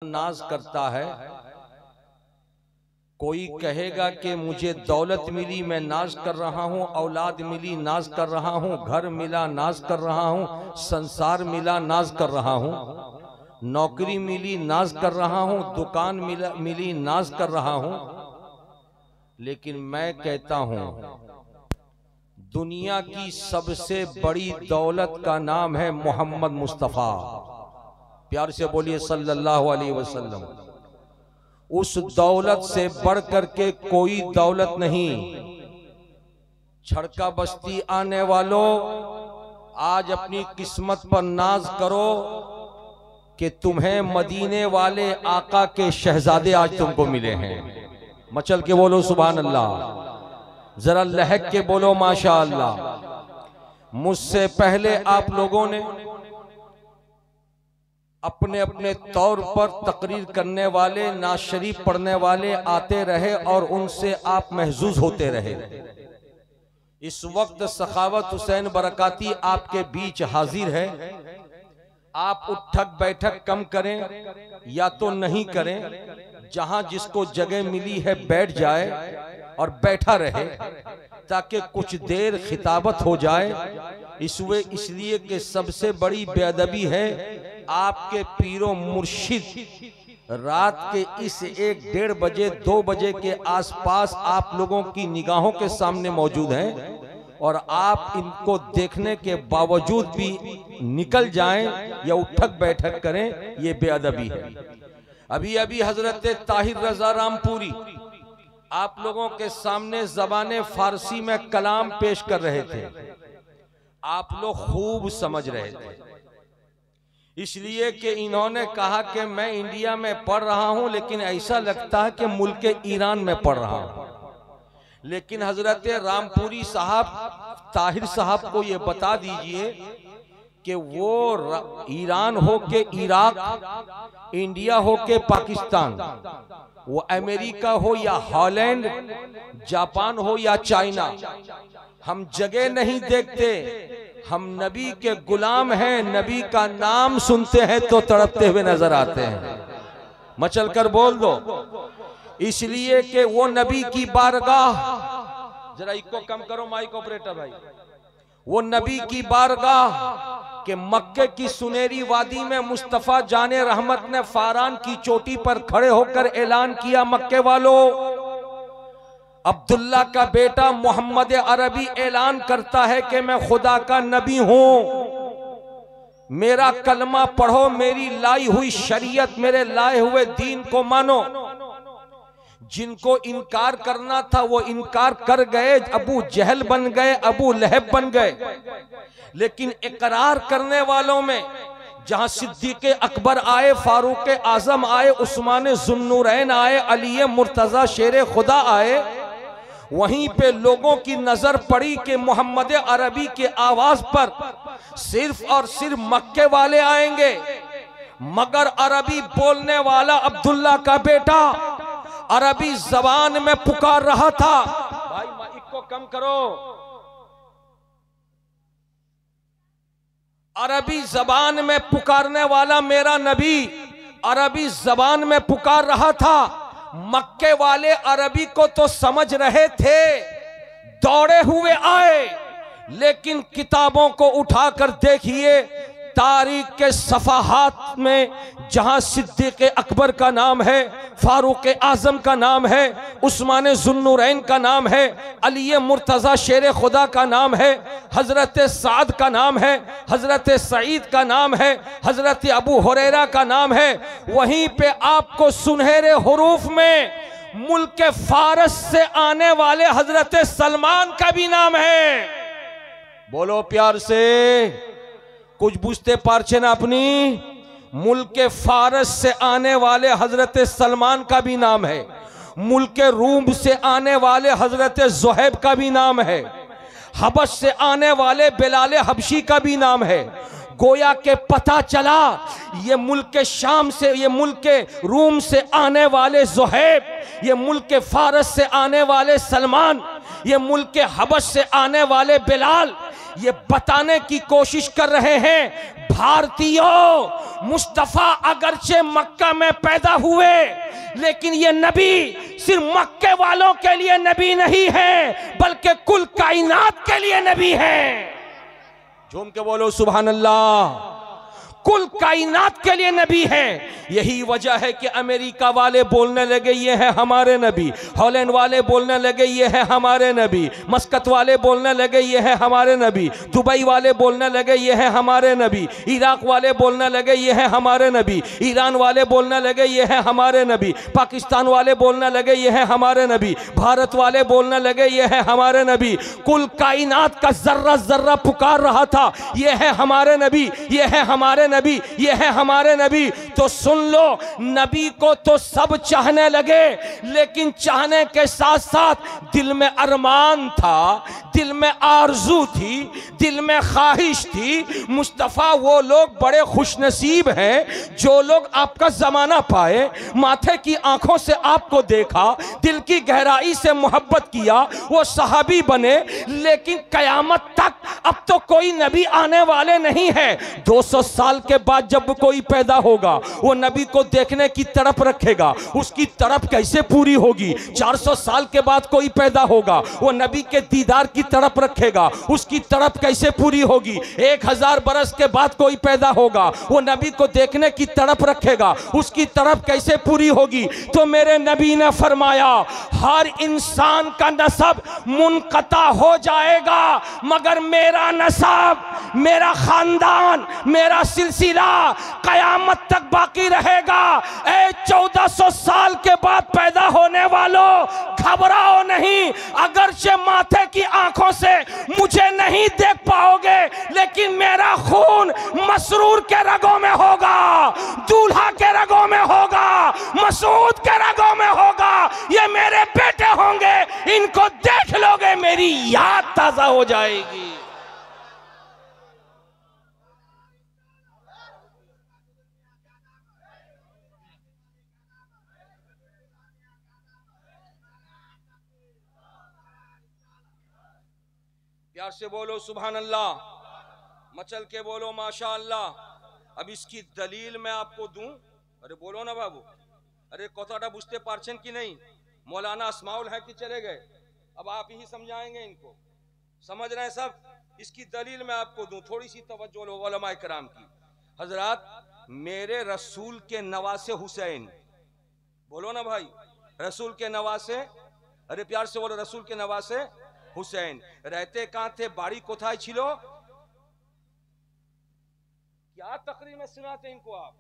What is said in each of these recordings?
नाज करता है। कोई कहेगा कि मुझे दौलत मिली मैं नाज कर रहा हूँ, औलाद मिली नाज कर रहा हूँ, घर मिला नाज कर रहा हूँ, संसार मिला नाज कर रहा हूँ, नौकरी मिली नाज कर रहा हूँ, दुकान मिली नाज कर रहा हूँ। लेकिन मैं कहता हूँ दुनिया की सबसे बड़ी दौलत का नाम है मोहम्मद मुस्तफ़ा। प्यार से बोलिए सल्लल्लाहु अलैहि वसल्लम। उस दौलत से बढ़ करके कोई दौलत नहीं। छड़का बस्ती आने वालों, आज अपनी किस्मत पर नाज करो कि तुम्हें मदीने वाले आका के शहजादे आज तुमको मिले हैं। मचल के बोलो सुभान अल्लाह, जरा लहक के बोलो माशा अल्लाह। मुझसे पहले आप लोगों ने अपने अपने तौर पर तकरीर करने वाले, नाज शरीफ पढ़ने वाले आते रहे और उनसे आप महजूज होते रहे। इस वक्त सखावत हुसैन बरकाती आपके बीच हाजिर है। आप उठक बैठक कम करें या तो नहीं करें, जहां जिसको जगह मिली है बैठ जाए और बैठा रहे ताकि कुछ देर खिताबत हो जाए। इसलिए कि सबसे बड़ी बेअदबी है आपके पीरो मुर्शिद रात के इस 1-1:30 बजे 2 बजे के आसपास आप लोगों की निगाहों के सामने मौजूद हैं और आप इनको देखने के बावजूद भी निकल जाएं या उठक बैठक करें, ये बेअदबी है। अभी अभी हजरत ताहिर रजा रामपुरी आप लोगों के सामने ज़बाने फारसी में कलाम पेश कर रहे थे। आप लोग खूब समझ रहे थे, इसलिए कि इन्होंने कहा कि मैं इंडिया में पढ़ रहा हूं लेकिन ऐसा लगता है कि मुल्क ईरान में पढ़ रहा हूं। लेकिन हजरत रामपुरी साहब ताहिर साहब को ये बता दीजिए कि वो ईरान हो के इराक, इंडिया हो के पाकिस्तान, वो अमेरिका हो या हॉलैंड, जापान हो या चाइना, हम जगह नहीं देखते, हम नबी के गुलाम हैं। नबी का नाम सुनते हैं तो तड़पते हुए नजर आते हैं। मचल कर बोल दो, इसलिए कि वो नबी की बारगाह, जरा इको कम करो माइक ऑपरेटर भाई, वो नबी की बारगाह के मक्के की सुनहरी वादी में मुस्तफा जाने रहमत ने फारान की चोटी पर खड़े होकर ऐलान किया, मक्के वालों, अब्दुल्ला का बेटा मोहम्मद अरबी ऐलान करता है कि मैं खुदा का नबी हूं। मेरा कलमा पढ़ो, मेरी लाई हुई शरीयत, मेरे लाए हुए दीन को मानो। जिनको इनकार करना था वो इनकार कर गए, अबू जहल बन गए, अबू लहब बन गए। लेकिन इकरार करने वालों में जहां सिद्दीक़ अकबर आए, फारूक आजम आए, उस्मान जुन्नूरैन आए, अली मुर्तजा शेर खुदा आए, वहीं पे लोगों की नजर पड़ी कि मोहम्मद अरबी के आवाज पर सिर्फ और सिर्फ मक्के वाले आएंगे, मगर अरबी बोलने वाला अब्दुल्ला का बेटा अरबी जबान में पुकार रहा था। भाई माइक को कम करो। अरबी जबान में पुकारने वाला मेरा नबी अरबी जबान में पुकार रहा था। मक्के वाले अरबी को तो समझ रहे थे, दौड़े हुए आए, लेकिन किताबों को उठाकर देखिए, तारीख के सफाहात में जहां सिद्दीक़ अकबर का नाम है, फारूक आजम का नाम है, उस्मान जुन्नूरैन का नाम है, अली मुर्तजा शेर खुदा का नाम है, हजरत साद का नाम है, हजरत सईद का नाम है, हजरत अबू हुरैरा का नाम है, वहीं पे आपको सुनहरे हुरूफ में मुल्क फारस से आने वाले हजरत सलमान का भी नाम है। बोलो प्यार से, कुछ बुझते पारछे ना अपनी। मुल्क फारस से आने वाले हजरत सलमान का भी नाम है, मुल्क रूम से आने वाले हजरत ज़ुहैब का भी नाम है, हबश से आने वाले बिलाल हबशी का भी नाम है। गोया के पता चला ये मुल्क शाम से, ये मुल्क रूम से आने वाले ज़ुहैब, ये मुल्क फारस से आने वाले सलमान, ये मुल्क हबश से आने वाले बिलाल, ये बताने की कोशिश कर रहे हैं, भारतीयों, मुस्तफा अगरचे मक्का में पैदा हुए, लेकिन ये नबी सिर्फ मक्के वालों के लिए नबी नहीं है, बल्कि कुल कायनात के लिए नबी है। झूम के बोलो सुभान अल्लाह। कुल कायनात के लिए नबी है। यही वजह है कि अमेरिका वाले बोलने लगे ये है हमारे नबी, हॉलैंड वाले बोलने लगे ये है हमारे नबी, मस्कत वाले बोलने लगे ये है हमारे नबी, दुबई वाले बोलने लगे ये है हमारे नबी, इराक वाले बोलने लगे ये है हमारे नबी, ईरान वाले बोलने लगे ये है हमारे नबी, पाकिस्तान वाले बोलने लगे ये है हमारे नबी, भारत वाले बोलने लगे ये है हमारे नबी। कुल कायनात का जर्रा जर्रा पुकार रहा था ये है हमारे नबी, ये है हमारे नबी, ये है हमारे नबी। तो सुन लो, नबी को तो सब चाहने लगे, लेकिन चाहने के साथ साथ दिल में अरमान था, दिल में आरजू थी, दिल में ख्वाहिश थी। मुस्तफ़ा वो लोग बड़े खुशनसीब हैं जो लोग आपका जमाना पाए, माथे की आंखों से आपको देखा, दिल की गहराई से मोहब्बत किया, वो सहाबी बने। लेकिन कयामत तक अब तो कोई नबी आने वाले नहीं है। 200 साल के बाद जब कोई पैदा होगा, वो नबी को देखने की तड़प रखेगा, उसकी तड़प कैसे पूरी होगी। 400 साल के बाद कोई पैदा होगा, वो नबी के दीदार की तड़प रखेगा, उसकी तड़प कैसे पूरी होगी। 1000 बरस के बाद कोई पैदा होगा, वो नबी को देखने की तड़प रखेगा, उसकी तड़प कैसे पूरी होगी। तो मेरे नबी ने फरमाया, हर इंसान का नसब मुनक़ता हो जाएगा, मगर मेरा नसब, मेरा खानदान, मेरा सिलसिला कयामत तक बाकी रहेगा। 1400 साल के बाद पैदा होने वालों, घबराओ नहीं। अगरचे माथे की आंखों से मुझे नहीं देख पाओगे, लेकिन मेरा खून मसरूर के रगों में होगा, दूल्हा के रगों में होगा, मसूद के रगों में होगा। ये मेरे बेटे होंगे, इनको देख लोगे, मेरी याद ताजा हो जाएगी। प्यार से बोलो सुभान अल्लाह, मचल के बोलो माशा अल्लाह। अब इसकी दलील मैं आपको दूं। अरे बोलो ना बाबू, अरे कोताटा बुझते पारछन की नहीं, मौलाना अस्माउल है कि चले गए। अब आप ही समझाएंगे इनको, समझ रहे हैं सब। इसकी दलील मैं आपको दूं, थोड़ी सी तवज्जो लो उलमाए किराम की। हजरात, मेरे रसूल के नवासे हुसैन, बोलो ना भाई, रसूल के नवासे, अरे प्यार से बोलो, रसूल के नवासे हुसैन रहते कहां थे? बाड़ी कोथाई छिलो। क्या तकरीर में सुनाते इनको आप?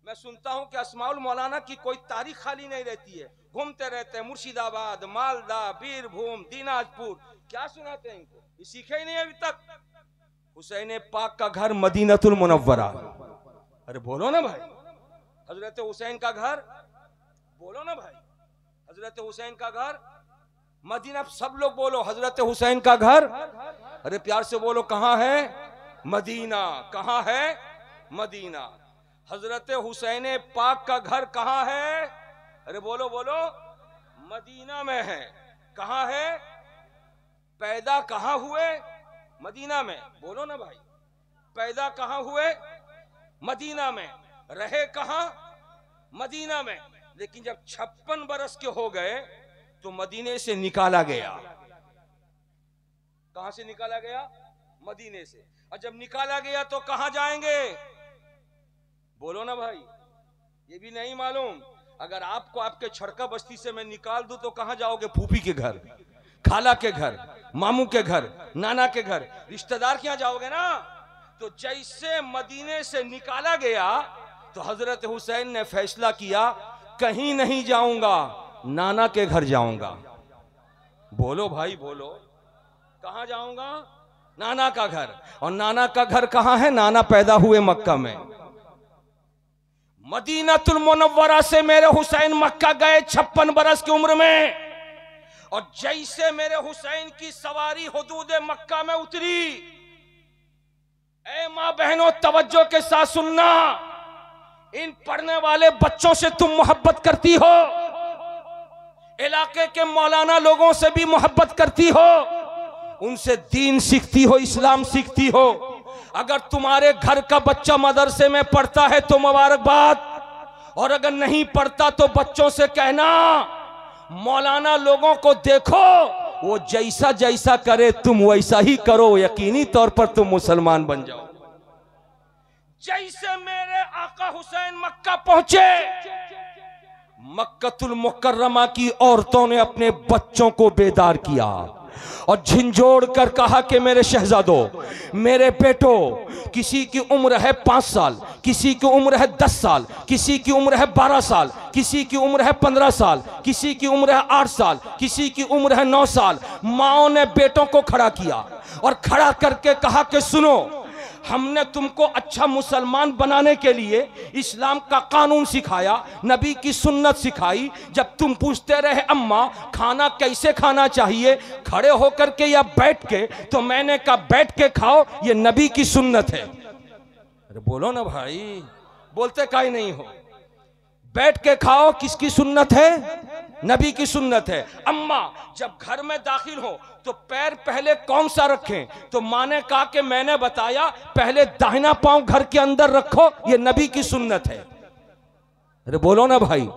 मैं सुनता हूं कि अस्माउल मौलाना की कोई तारीख खाली नहीं रहती है, घूमते रहते हैं मुर्शिदाबाद, मालदा, बीरभूम, दिनाजपुर। क्या सुनाते हैं इनको? ये सीखे ही नहीं अभी तक। हुसैन पाक का घर मदीनतुल मुनव्वरा। अरे बोलो ना भाई, हजरत हुसैन का घर, बोलो ना भाई, हजरत हुसैन का घर मदीना। सब लोग बोलो, हजरत हुसैन का घर। अरे प्यार से बोलो, कहां है? मदीना। कहां है? मदीना। हजरत हुसैन पाक का घर कहां है? अरे बोलो बोलो, मदीना में है। कहां है? पैदा कहां हुए? मदीना में। बोलो ना भाई, पैदा कहां हुए? मदीना में। रहे कहां? मदीना में। लेकिन जब 56 बरस के हो गए तो मदीने से निकाला गया। कहां से निकाला गया? मदीने से। और जब निकाला गया तो कहां जाएंगे? बोलो ना भाई, ये भी नहीं मालूम। अगर आपको आपके छड़का बस्ती से मैं निकाल दूं तो कहां जाओगे? फूफी के घर, खाला के घर, मामू के घर, नाना के घर, रिश्तेदार के यहां जाओगे ना। तो जैसे मदीने से निकाला गया तो हजरत हुसैन ने फैसला किया, कहीं नहीं जाऊंगा, नाना के घर जाऊंगा। बोलो भाई बोलो, कहां जाऊंगा? नाना का घर। और नाना का घर कहां है? नाना पैदा हुए मक्का में। मदीनतुल मुनव्वरा से मेरे हुसैन मक्का गए 56 बरस की उम्र में। और जैसे मेरे हुसैन की सवारी हुदूद मक्का में उतरी, ऐ मां बहनों तवज्जो के साथ सुनना, इन पढ़ने वाले बच्चों से तुम मोहब्बत करती हो, इलाके के मौलाना लोगों से भी मोहब्बत करती हो, उनसे दीन सीखती हो, इस्लाम सीखती हो। अगर तुम्हारे घर का बच्चा मदरसे में पढ़ता है तो मुबारकबाद, और अगर नहीं पढ़ता तो बच्चों से कहना मौलाना लोगों को देखो, वो जैसा जैसा करे तुम वैसा ही करो, यकीनी तौर पर तुम मुसलमान बन जाओ। जैसे मेरे आका हुसैन मक्का पहुंचे, मक्कतुल मुकर्रमा की औरतों ने अपने बच्चों को बेदार किया और झिंझोड़ कर कहा कि मेरे शहजादों, मेरे बेटो, किसी की उम्र है 5 साल, किसी की उम्र है 10 साल, किसी की उम्र है 12 साल, किसी की उम्र है 15 साल, किसी की उम्र है 8 साल, किसी की उम्र है 9 साल। माओ ने बेटों को खड़ा किया और खड़ा करके कहा कि सुनो, हमने तुमको अच्छा मुसलमान बनाने के लिए इस्लाम का कानून सिखाया, नबी की सुन्नत सिखाई। जब तुम पूछते रहे अम्मा खाना कैसे खाना चाहिए, खड़े होकर के या बैठ के, तो मैंने कहा बैठ के खाओ, ये नबी की सुन्नत है। अरे बोलो ना भाई, बोलते काहे नहीं हो? बैठ के खाओ किसकी सुन्नत है? नबी की सुन्नत है। अम्मा जब घर में दाखिल हो तो पैर पहले कौन सा रखें? तो माँ ने कहा कि मैंने बताया पहले दाहिना पांव घर के अंदर रखो, ये नबी की सुन्नत है। अरे बोलो ना भाई।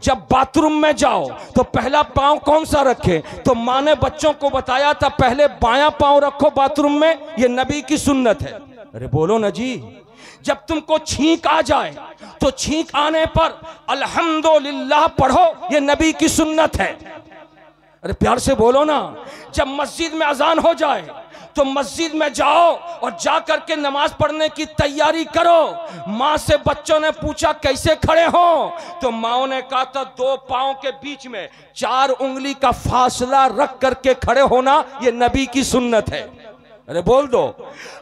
जब बाथरूम में जाओ तो पहला पांव कौन सा रखें? तो माँ ने बच्चों को बताया था पहले बायां पांव रखो बाथरूम में, ये नबी की सुन्नत है। अरे बोलो ना जी। जब तुमको छींक आ जाए तो छींक आने पर अल्हम्दुलिल्लाह पढ़ो, ये नबी की सुन्नत है। अरे प्यार से बोलो ना। जब मस्जिद में अजान हो जाए तो मस्जिद में जाओ और जा करके नमाज पढ़ने की तैयारी करो। माँ से बच्चों ने पूछा कैसे खड़े हो? तो माँ ने कहा था 2 पांव के बीच में 4 उंगली का फासला रख करके खड़े होना, ये नबी की सुन्नत है। अरे बोल दो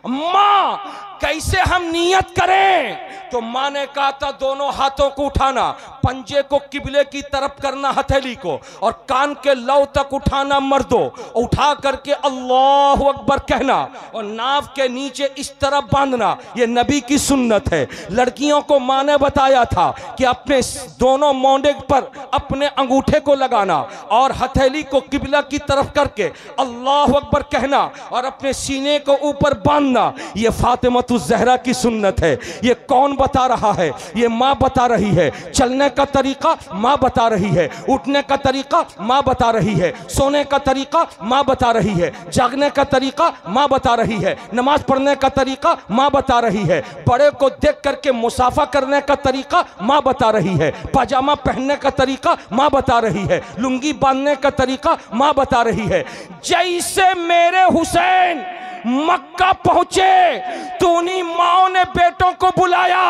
माँ कैसे हम नियत करें? तो माँ ने कहा था दोनों हाथों को उठाना, पंजे को किबले की तरफ करना हथेली को, और कान के लौ तक उठाना मर्दों, उठा करके अल्लाहु अकबर कहना और नाव के नीचे इस तरफ बांधना, ये नबी की सुन्नत है। लड़कियों को माँ ने बताया था कि अपने दोनों मोंडे पर अपने अंगूठे को लगाना और हथेली को किबला की तरफ करके अल्लाहु अकबर कहना और अपने सीने को ऊपर बांधना, ये फातिमा ज़हरा की सुन्नत है। ये कौन बता रहा है? ये माँ बता रही है। चलने का तरीका माँ बता रही है, उठने का तरीका माँ बता रही है, सोने का तरीका माँ बता रही है, जागने का तरीका माँ बता रही है, नमाज पढ़ने का तरीका माँ बता रही है, बड़े को देख करके मुसाफा करने का तरीका माँ बता रही है, पाजामा पहनने का तरीका माँ बता रही है, लुंगी बांधने का तरीका माँ बता रही है। जैसे मेरे हुसैन मक्का पहुंचे तो उन्हीं माओ ने बेटों को बुलाया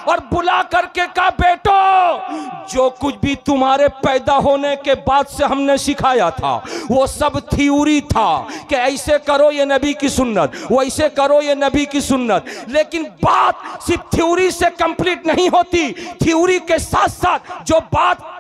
और बुला करके कहा बेटो, जो कुछ भी तुम्हारे पैदा होने के बाद से हमने सिखाया था वो सब थ्योरी था कि ऐसे करो ये नबी की सुन्नत, वैसे करो ये नबी की सुन्नत। लेकिन बात सिर्फ थ्योरी से कंप्लीट नहीं होती, थ्योरी के साथ साथ जो बात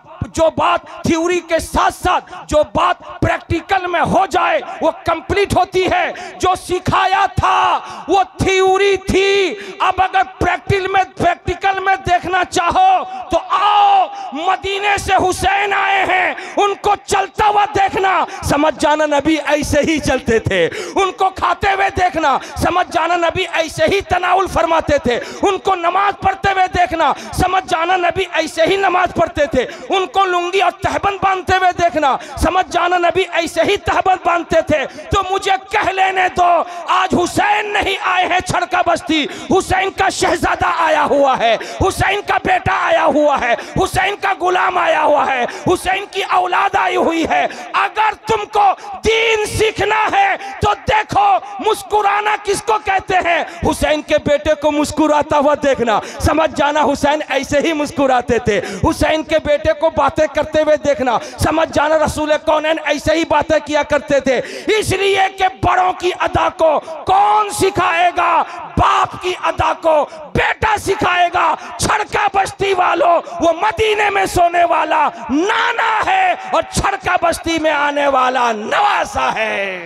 थ्योरी के साथ साथ जो बात प्रैक्टिकल में हो जाए वो कंप्लीट होती है। जो सिखाया था वो थ्योरी थी, अब अगर प्रैक्टिकल में देखना चाहो तो आओ, मदीने से हुसैन आए हैं, उनको चलता हुआ देखना, समझ जाना नबी ऐसे ही चलते थे। उनको खाते हुए देखना, समझ जाना नबी ऐसे ही तनाउल फरमाते थे। उनको नमाज पढ़ते हुए देखना, समझ जाना नबी ऐसे ही नमाज पढ़ते थे। उनको लुंगी और तहबंद बांधते हुए देखना, समझ जाना नबी ऐसे ही तहबंद बांधते थे। तो मुझे कह लेने दो, आज हुसैन नहीं आए हैं छड़का बस्ती, हुसैन का शहजादा आया हुआ है, हुसैन का बेटा आया हुआ है, हुसैन का गुलाम आया हुआ है, हुसैन की औलाद आई हुई है। अगर तुमको दीन सीखना है तो देखो मुस्कुराना किसको कहते हैं, हुसैन के बेटे को मुस्कुराता हुआ देखना, समझ जाना हुसैन ऐसे ही मुस्कुराते थे। हुसैन के बेटे को बातें करते हुए देखना, समझ जाना रसूल कौनैन ऐसे ही बातें किया करते थे। इसलिए कि बड़ों की अदा को कौन सिखाएगा? बाप की अदा को बेटा सिखाएगा। छड़का बस्ती वालों, वो मदीने में सोने वाला नाना है और छड़का बस्ती में आने वाला नवासा है।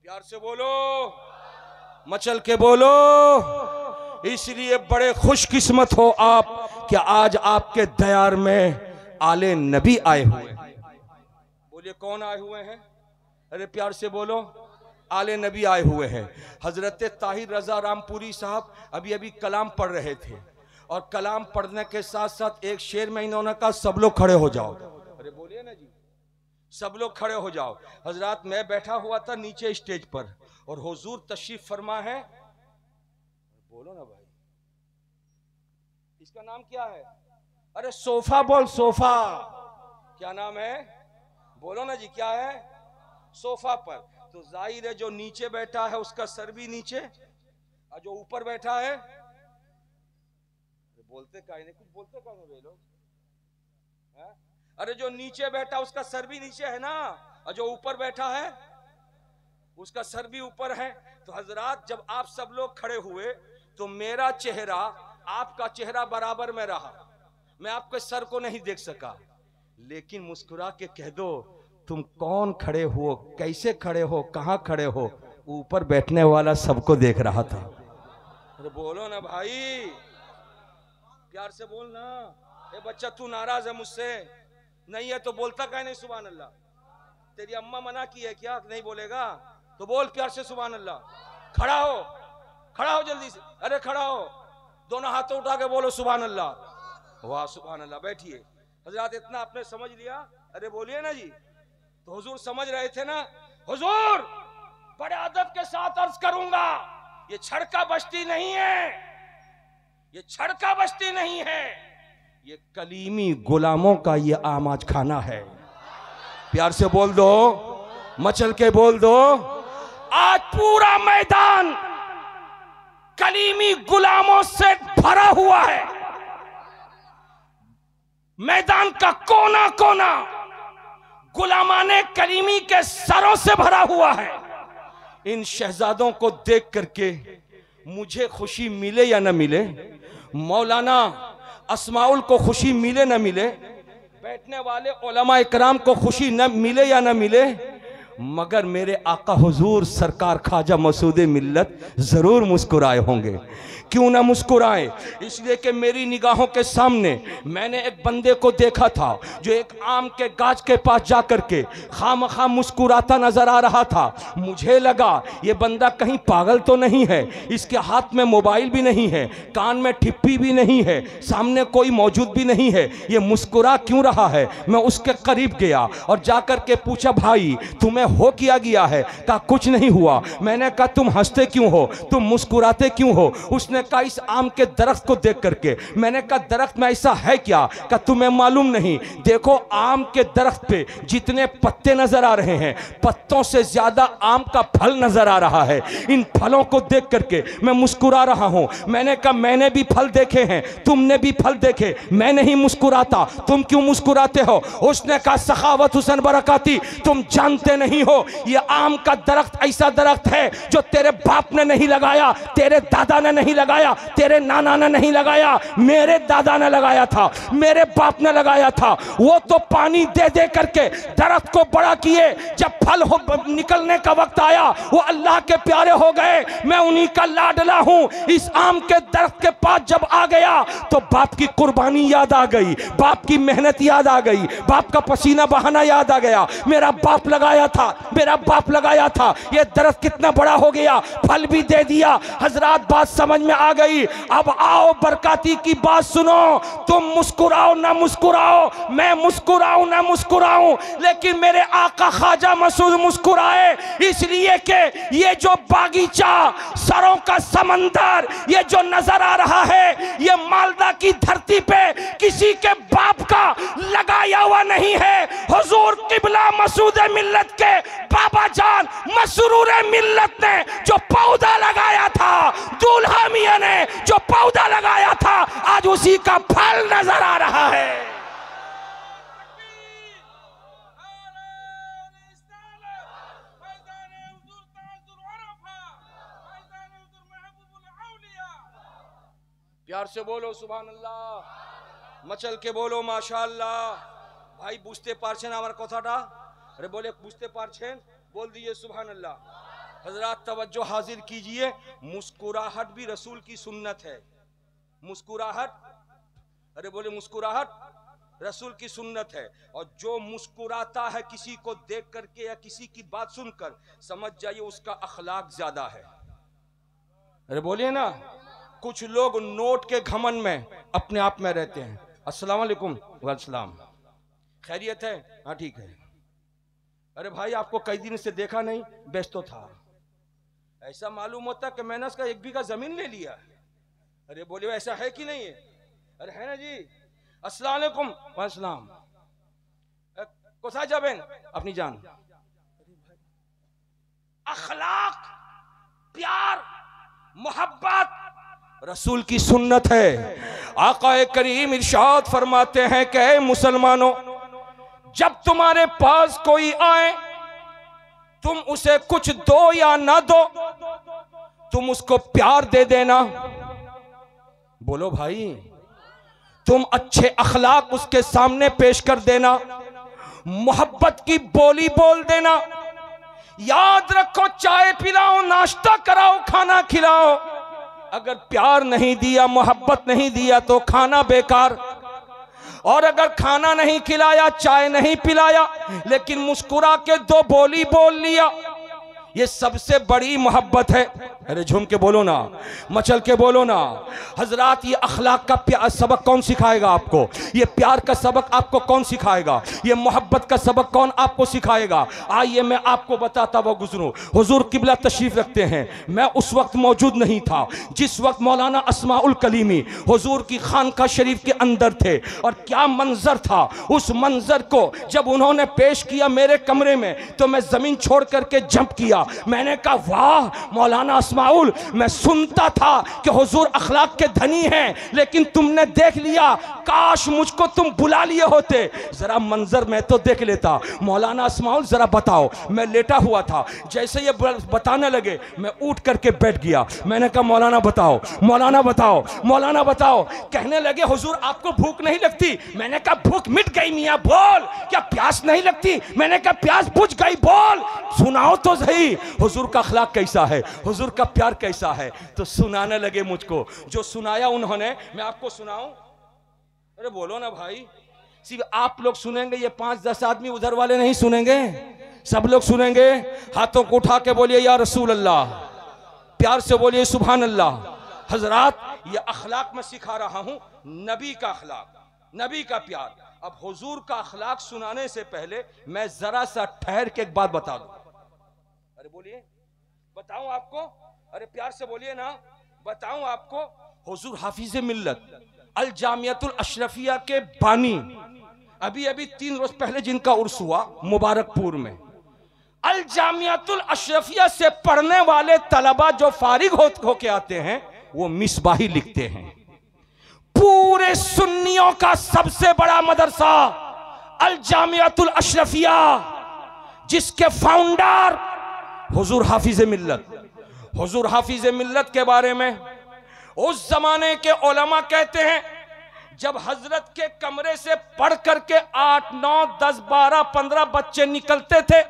प्यार से बोलो, मचल के बोलो। इसलिए बड़े खुशकिस्मत हो आप कि आज आपके दयार में आले नबी आए हुए हैं। बोलिए कौन आए हुए हैं? अरे प्यार से बोलो, आले नबी आए हुए हैं। हजरत ताहिर रजा रामपुरी साहब अभी अभी कलाम पढ़ रहे थे और कलाम पढ़ने के साथ साथ एक शेर में इन्होंने कहा सब लोग खड़े हो जाओ। अरे बोलिए ना जी, सब लोग खड़े हो जाओ। हजरत मैं बैठा हुआ था नीचे स्टेज पर और हुजूर तशरीफ फरमा है। बोलो ना भाई, इसका नाम क्या है? अरे सोफा बोल, सोफा। क्या नाम है? बोलो ना जी, क्या है? सोफा पर। तो जाहिर है जो नीचे बैठा है उसका सर भी नीचे और जो ऊपर बैठा है, बोलते काहे नहीं, कुछ बोलते काहे नहीं लोग? अरे जो नीचे बैठा उसका सर भी नीचे है ना, और जो ऊपर बैठा है उसका सर भी ऊपर है। तो हजरात जब आप सब लोग खड़े हुए तो मेरा चेहरा आपका चेहरा बराबर में रहा, मैं आपके सर को नहीं देख सका, लेकिन मुस्कुरा के कह दो तुम कौन खड़े हो, कैसे खड़े हो, कहां खड़े हो, ऊपर बैठने वाला सबको देख रहा था। अरे बोलो ना भाई, प्यार से बोल ना। ए बच्चा तू नाराज है मुझसे? नहीं है तो बोलता काहे नहीं सुभान अल्लाह? तेरी अम्मा मना की है क्या? नहीं बोलेगा तो बोल प्यार से सुभान अल्लाह। खड़ा हो, खड़ा हो जल्दी से। अरे खड़ा हो, दोनों हाथों उठा के बोलो सुभान अल्लाह। वाह सुभान अल्लाह। बैठिए। हजरत इतना आपने समझ लिया? अरे बोलिए ना जी। तो हुजूर समझ रहे थे ना? हुजूर बड़े अदब के साथ अर्ज करूंगा, ये छड़का बस्ती नहीं है, ये छड़का बस्ती नहीं है, ये कलीमी गुलामों का ये आमाज खाना है। प्यार से बोल दो, मचल के बोल दो। आज पूरा मैदान कलीमी गुलामों से भरा हुआ है। मैदान का कोना कोना गुलामाने कलीमी के सरों से भरा हुआ है। इन शहजादों को देख करके मुझे खुशी मिले या न मिले, मौलाना अस्माउल को खुशी मिले न मिले, बैठने वाले उलमा इकराम को खुशी न मिले या न मिले, मगर मेरे आका हुजूर सरकार ख्वाजा मसूद मिल्लत जरूर मुस्कुराए होंगे। क्यों ना मुस्कुराए? इसलिए कि मेरी निगाहों के सामने मैंने एक बंदे को देखा था जो एक आम के गाछ के पास जाकर के खामखा मुस्कुराता नजर आ रहा था। मुझे लगा ये बंदा कहीं पागल तो नहीं है, इसके हाथ में मोबाइल भी नहीं है, कान में ठिप्पी भी नहीं है, सामने कोई मौजूद भी नहीं है, ये मुस्कुरा क्यों रहा है? मैं उसके करीब गया और जाकर के पूछा भाई तुम्हें हो किया गया है? कहा कुछ नहीं हुआ। मैंने कहा तुम हंसते क्यों हो, तुम मुस्कुराते क्यों हो? उसने कहा इस आम के दरख्त को देख करके। मैंने कहा दरख्त में ऐसा है क्या? कहा तुम्हें मालूम नहीं, देखो आम के दरख्त पे जितने पत्ते नजर आ रहे हैं, पत्तों से ज्यादा आम का फल नजर आ रहा है। इन फलों को देख करके मैं मुस्कुरा रहा हूं। मैंने कहा मैंने भी फल देखे हैं, तुमने भी फल देखे, मैं नहीं मुस्कुराता, तुम क्यों मुस्कुराते हो? उसने कहा सखावत हुसैन बरकाती तुम जानते नहीं हो, ये आम का दरख्त ऐसा दरख्त है जो तेरे बाप ने नहीं लगाया, तेरे दादा ने नहीं लगाया, तेरे नाना ने नहीं लगाया, मेरे दादा ने लगाया था, मेरे बाप ने लगाया था। वो तो पानी दे दे करके दरख्त को बड़ा किए, जब फल निकलने का वक्त आया वो अल्लाह के प्यारे हो गए। मैं उन्हीं का लाडला हूं। इस आम के दरख्त के पास जब आ गया तो बाप की कुर्बानी याद आ गई, बाप की मेहनत याद आ गई, बाप का पसीना बहाना याद आ गया। मेरा बाप लगाया था, मेरा बाप लगाया था, ये दरख्त कितना बड़ा हो गया, फल भी दे दिया। हजरात बात समझ में आ गई। अब आओ बरकाती की बात सुनो। तुम मुस्कुराओ ना मुस्कुराओ, मैं मुस्कुराऊं ना मुस्कुराऊं, लेकिन मेरे आका ख्वाजा मसूद मुस्कुराए, इसलिए कि ये जो बागीचा, सरों का समंदर, ये जो नजर आ रहा है, ये मालदा की धरती पे किसी के बाप का लगाया हुआ नहीं है। हुजूर किबला मसूद मिल्लत के बाबा जान मसरूर मिल्लत ने जो पौधा लगाया था, दूल्हा मियां ने जो पौधा लगाया था, आज उसी का फल नजर आ रहा है। प्यार से बोलो सुभान अल्लाह, मचल के बोलो माशाअल्लाह। भाई बुझते पारछेन आमार कथाटा? अरे बोले बुझते पारछेन? बोल दिए सुभान अल्लाह। हजरात तवज्जो हाजिर कीजिए, मुस्कुराहट भी रसूल की सुन्नत है। मुस्कुराहट, अरे बोले मुस्कुराहट रसूल की सुन्नत है। और जो मुस्कुराता है किसी को देख करके या किसी की बात सुनकर, समझ जाइए उसका अखलाक ज्यादा है। अरे बोलिए ना, कुछ लोग नोट के घमंड में अपने आप में रहते हैं। अस्सलाम वालेकुम। वालेकुम। खैरियत है? हाँ ठीक है। अरे भाई आपको कई दिन से देखा नहीं, व्यस्त तो था। ऐसा मालूम होता कि मैंने उसका 1 बीघा जमीन ले लिया। अरे बोलिए ऐसा है कि नहीं है? अरे है ना जी। अस्सलाम वालेकुम। वालेकुम। कोसा जाबेन अपनी जान। अखलाक, प्यार, मोहब्बत रसूल की सुन्नत है। आका करीम इरशाद फरमाते हैं कि मुसलमानों, जब तुम्हारे पास कोई आए तुम उसे कुछ दो या ना दो, तुम उसको प्यार दे देना। बोलो भाई, तुम अच्छे अखलाक उसके सामने पेश कर देना, मोहब्बत की बोली बोल देना। याद रखो, चाय पिलाओ, नाश्ता कराओ, खाना खिलाओ, अगर प्यार नहीं दिया, मोहब्बत नहीं दिया तो खाना बेकार। और अगर खाना नहीं खिलाया, चाय नहीं पिलाया, लेकिन मुस्कुरा के 2 बोली बोल लिया, ये सबसे बड़ी मोहब्बत है। अरे झूम के बोलो ना, मचल के बोलो ना। हजरात, ये अखलाक का प्यार सबक कौन सिखाएगा आपको? ये प्यार का सबक आपको कौन सिखाएगा? ये मोहब्बत का सबक कौन आपको सिखाएगा? आइए मैं आपको बताता हुआ गुजरूं। हुजूर किबला तशरीफ रखते हैं। मैं उस वक्त मौजूद नहीं था जिस वक्त मौलाना अस्माउल कलीमी हुजूर की खानका शरीफ के अंदर थे। और क्या मंजर था! उस मंजर को जब उन्होंने पेश किया मेरे कमरे में, तो मैं जमीन छोड़ करके जंप किया। मैंने कहा वाह मौलाना अस्माउल, मैं सुनता था कि हुजूर अखलाक के धनी हैं, लेकिन तुमने देख लिया, काश मुझको तुम बुला लिए होते, जरा मंजर मैं तो देख लेता। मौलाना अस्माउल जरा बताओ। मैं लेटा हुआ था, जैसे ये बताने लगे मैं उठ करके बैठ गया। मैंने कहा मौलाना बताओ, मौलाना बताओ, मौलाना बताओ। कहने लगे हुजूर आपको भूख नहीं लगती? मैंने कहा भूख मिट गई मियां। बोल, क्या प्यास नहीं लगती? मैंने कहा प्यास बुझ गई। बोल, सुनाओ तो सही, हुजूर का अखलाक कैसा है, हुजूर का प्यार कैसा है। तो सुनाने लगे मुझको। जो सुनाया उन्होंने, मैं आपको सुनाऊं? अरे बोलो ना भाई। सिर्फ आप लोग सुनेंगे, ये 5-10 आदमी उधर वाले नहीं सुनेंगे, सब लोग सुनेंगे। हाथों को उठा के बोलिए या रसूल अल्लाह, प्यार से बोलिए सुभान अल्लाह। हजरात, ये अखलाक मैं सिखा रहा हूं, नबी का अखलाक, नबी का प्यार। अब हुजूर का अखलाक सुनाने से पहले मैं जरा सा ठहर के एक बात बता दूं। अरे बोलिए, बताऊं आपको? अरे प्यार से बोलिए ना, बताऊं आपको? हुजूर हाफिज मिल्लत अल जामियातुल अशरफिया के बानी, अभी अभी 3 रोज पहले जिनका उर्स हुआ मुबारकपुर में, अल जामियातुल अशरफिया से पढ़ने वाले तलबा जो फारिग होके आते हैं, वो मिसबाही लिखते हैं। पूरे सुन्नियों का सबसे बड़ा मदरसा अल जामियातुल अशरफिया, जिसके फाउंडर हुजूर हाफिज मिल्लत। हुजूर हाफिज मिल्लत के बारे में उस जमाने के उलमा कहते हैं, जब हजरत के कमरे से पढ़ करके 8, 9, 10, 12, 15 बच्चे निकलते थे,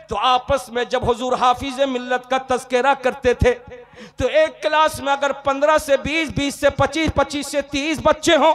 तो आपस में जब हुजूर हाफिज मिल्लत का तज़किरा करते थे, तो एक क्लास में अगर 15 से 20, 20 से 25, 25 से 30 बच्चे हों,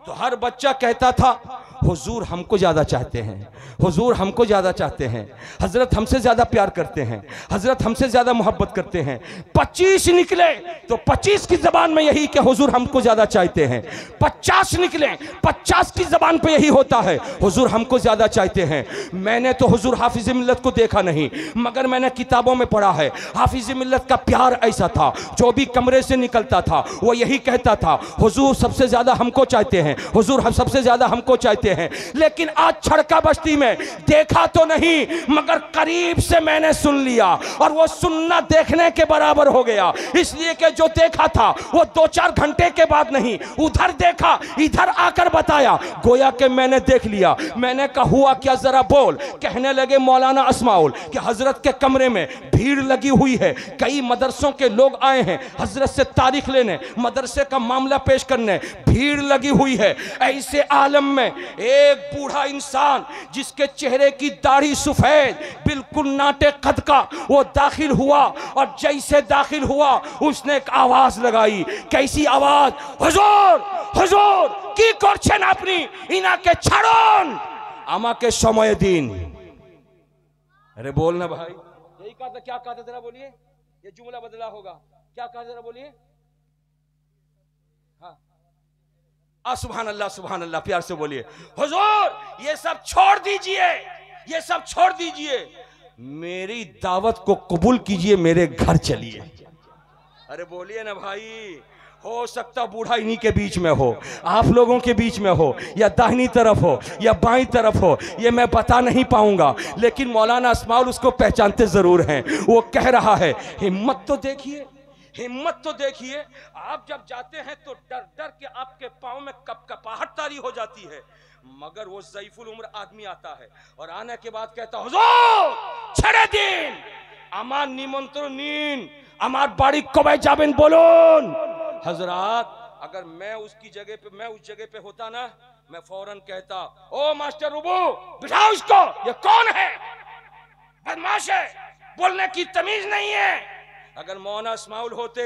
तो हर बच्चा कहता था हुजूर हमको ज़्यादा चाहते हैं, हुजूर हमको ज़्यादा चाहते हैं, हजरत हमसे ज़्यादा प्यार करते हैं, हजरत हमसे ज़्यादा मोहब्बत करते हैं। 25 निकले तो 25 की ज़बान में यही कि हुजूर हमको ज़्यादा चाहते हैं। 50 निकले, 50 की ज़बान पे यही होता है, हुजूर हमको ज़्यादा चाहते हैं। मैंने तो हुजूर हाफिज मिल्लत को देखा नहीं, मगर मैंने किताबों में पढ़ा है। हाफिज मिल्लत का प्यार ऐसा था, जो भी कमरे से निकलता था वो यही कहता था हुजूर सबसे ज़्यादा हमको चाहते हैं, हुजूर हम सबसे ज़्यादा हमको चाहते हैं। लेकिन आज छड़का बस्ती में देखा तो नहीं, मगर करीब से मैंने सुन लिया, और वो सुनना देखने के बराबर हो गया। इसलिए कि जो देखा था वो 2-4 घंटे के बाद नहीं, उधर देखा इधर आकर बताया, गोया कि मैंने देख लिया। मैंने कहा हुआ क्या, जरा बोल। कहने लगे मौलाना अस्माउल कि हजरत के कमरे में भीड़ लगी हुई है, कई मदरसों के लोग आए हैं हजरत से तारीख लेने, मदरसे का मामला पेश करने, भीड़ लगी हुई है। ऐसे आलम में एक बूढ़ा इंसान जिसके चेहरे की दाढ़ी सफेद, बिल्कुल नाटे कद का, वो दाखिल हुआ और जैसे दाखिल हुआ उसने एक आवाज लगाई। कैसी आवाज? हुजूर हुजूर की करছেন আপনি, इनाके ছাড়ুন, আমাকে সময় দিন। अरे बोलना भाई, यही कहा था। क्या कहा था जरा बोलिए, ये जुमला बदला होगा। क्या कहा जरा बोलिए। हाँ, सुभान अल्लाह, प्यार से बोलिए। हुजूर ये सब छोड़ दीजिए, ये सब छोड़ दीजिए, मेरी दावत को कबूल कीजिए, मेरे घर चलिए। अरे बोलिए ना भाई। हो सकता बूढ़ा इन्हीं के बीच में हो, आप लोगों के बीच में हो, या दाहिनी तरफ हो या बाईं तरफ हो, ये मैं बता नहीं पाऊंगा, लेकिन मौलाना अस्माउल उसको पहचानते जरूर हैं। वो कह रहा है, हिम्मत तो देखिए, हिम्मत तो देखिए। आप जब जाते हैं तो डर डर के आपके पांव में कपकपाहट तारी हो जाती है, मगर वो ज़ईफुल उम्र आदमी आता है और आने के बाद कहता, हुजूर ছেড়ে দিন, আমার নিমন্ত্রণ নিন, আমার বাড়ি কবে যাবেন বলুন। हजरात, अगर मैं उसकी जगह पे, मैं उस जगह पे होता ना, मैं फौरन कहता, ओ मास्टर रुबू बिठाओ इसको, ये कौन है, बदमाश है, बोलने की तमीज नहीं है। अगर मौलाना इस्माइल होते,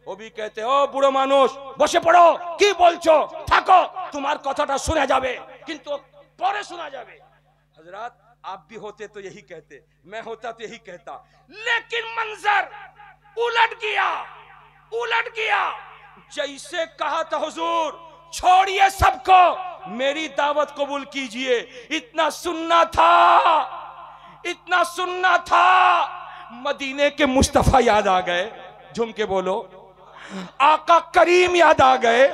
वो भी कहते, ओ बुढ़ो मानुष बसे पड़ो, की बोलछो, थाको, तुम्हार कथाटा सुना जाबे, किंतु परे सुना जाबे। हजरात, आप भी होते तो यही कहते, मैं होता तो यही कहता, लेकिन मंजर उलट गया, उलट गया। जैसे कहा था, हुजूर छोड़िए सबको, मेरी दावत कबूल कीजिए, इतना सुनना था, इतना सुनना था। मदीने के मुस्तफा याद आ गए, झूम के बोलो, आका करीम याद आ गए,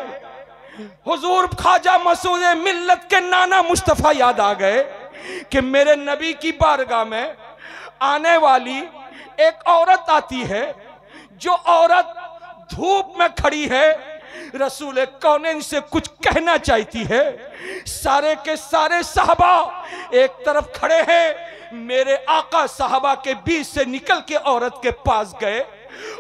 हुजूर ख्वाजा मसूद मिल्लत के नाना मुस्तफा याद आ गए कि मेरे नबी की बारगाह में आने वाली एक औरत आती है, जो औरत धूप में खड़ी है, रसूल कौनैन से कुछ कहना चाहती है। सारे के सारे साहबा एक तरफ खड़े हैं, मेरे आका साहबा के बीच से निकल के औरत के पास गए।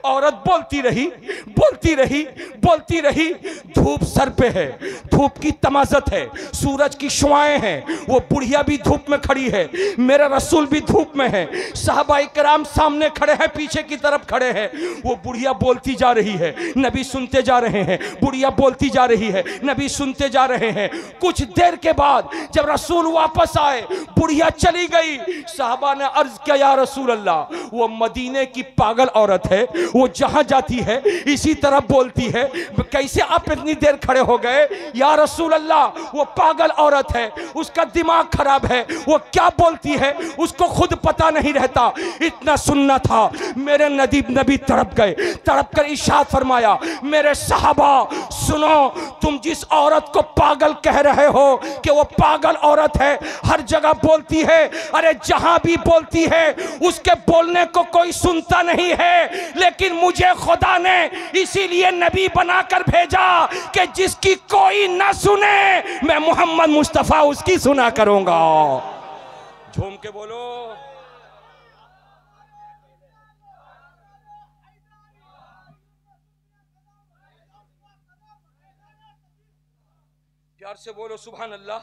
औरत बोलती रही, बोलती रही, बोलती रही। धूप सर पे है, धूप की तमाजत है, सूरज की शुआएं हैं, वो बुढ़िया भी धूप में खड़ी है, मेरा रसूल भी धूप में है, साहबाए किराम सामने खड़े हैं, पीछे की तरफ खड़े हैं। वो बुढ़िया बोलती जा रही है, नबी सुनते जा रहे हैं, बुढ़िया बोलती जा रही है, नबी सुनते जा रहे हैं। कुछ देर के बाद जब रसूल वापस आए, बुढ़िया चली गई। साहबा ने अर्ज किया, या रसूल अल्लाह, वो मदीने की पागल औरत है, वो जहां जाती है इसी तरह बोलती है, कैसे आप इतनी देर खड़े हो गए? या रसूल अल्लाह, वो पागल औरत है, उसका दिमाग खराब है, वो क्या बोलती है उसको खुद पता नहीं रहता। इतना सुनना था, मेरे नबी तड़प गए, तड़प कर इरशाद फरमाया, मेरे साहबा सुनो, तुम जिस औरत को पागल कह रहे हो कि वो पागल औरत है, हर जगह बोलती है, अरे जहां भी बोलती है उसके बोलने को कोई सुनता नहीं है, लेकिन मुझे खुदा ने इसीलिए नबी बनाकर भेजा कि जिसकी कोई ना सुने, मैं मोहम्मद मुस्तफा उसकी सुना करूंगा। झूम के बोलो। प्यार से बोलो सुभान अल्लाह।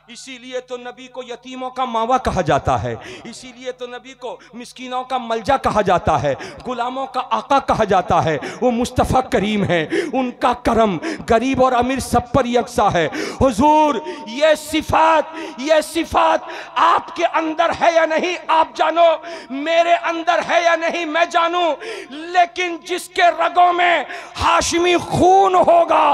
इसीलिए तो नबी को यतीमों का मावा कहा जाता है, इसीलिए तो नबी को मिस्कीनों का मलजा कहा जाता है, गुलामों का आका कहा जाता है। वो मुस्तफ़ा करीम है, उनका करम गरीब और अमीर सब पर यकसा है। हुजूर ये सिफात आपके अंदर है या नहीं आप जानो, मेरे अंदर है या नहीं मैं जानू, लेकिन जिसके रगों में हाशिमी खून होगा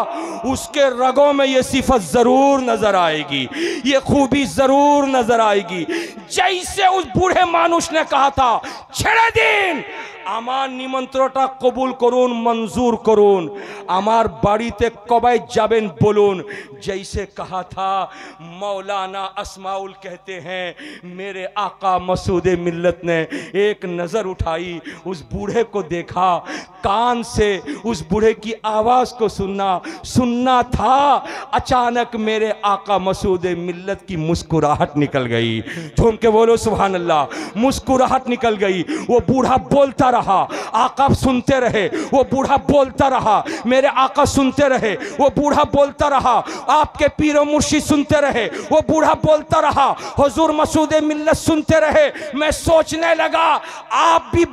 उसके रगों में ये सिफत जरूर नजर आएगी, ये खूबी जरूर नजर आएगी। जैसे उस बूढ़े मानुष ने कहा था, ছেড়ে দিন, আমার নিমন্ত্রণটা কবুল করুন, मंजूर করুন, আমার বাড়িতে কবে যাবেন বলুন। जैसे कहा था, मौलाना अस्माउल कहते हैं, मेरे आका मसूद मिल्लत ने एक नज़र उठाई, उस बूढ़े को देखा, कान से उस बूढ़े की आवाज़ को सुनना था। अचानक मेरे आका मसूद मिल्लत की मुस्कुराहट निकल गई। झूम के बोलो सुभान अल्लाह। मुस्कुराहट निकल गई। वो बूढ़ा बोलता रहा, आका सुनते रहे, वो बूढ़ा बोलता रहा, मेरे आका सुनते रहे, वो बूढ़ा बोलता रहा, आपके पीर मुर्शिद सुनते रहे, वो बूढ़ा बोलता रहा, हुजूर मसूद मिल्लत सुनते रहे। मैं सोचने लगा आप भी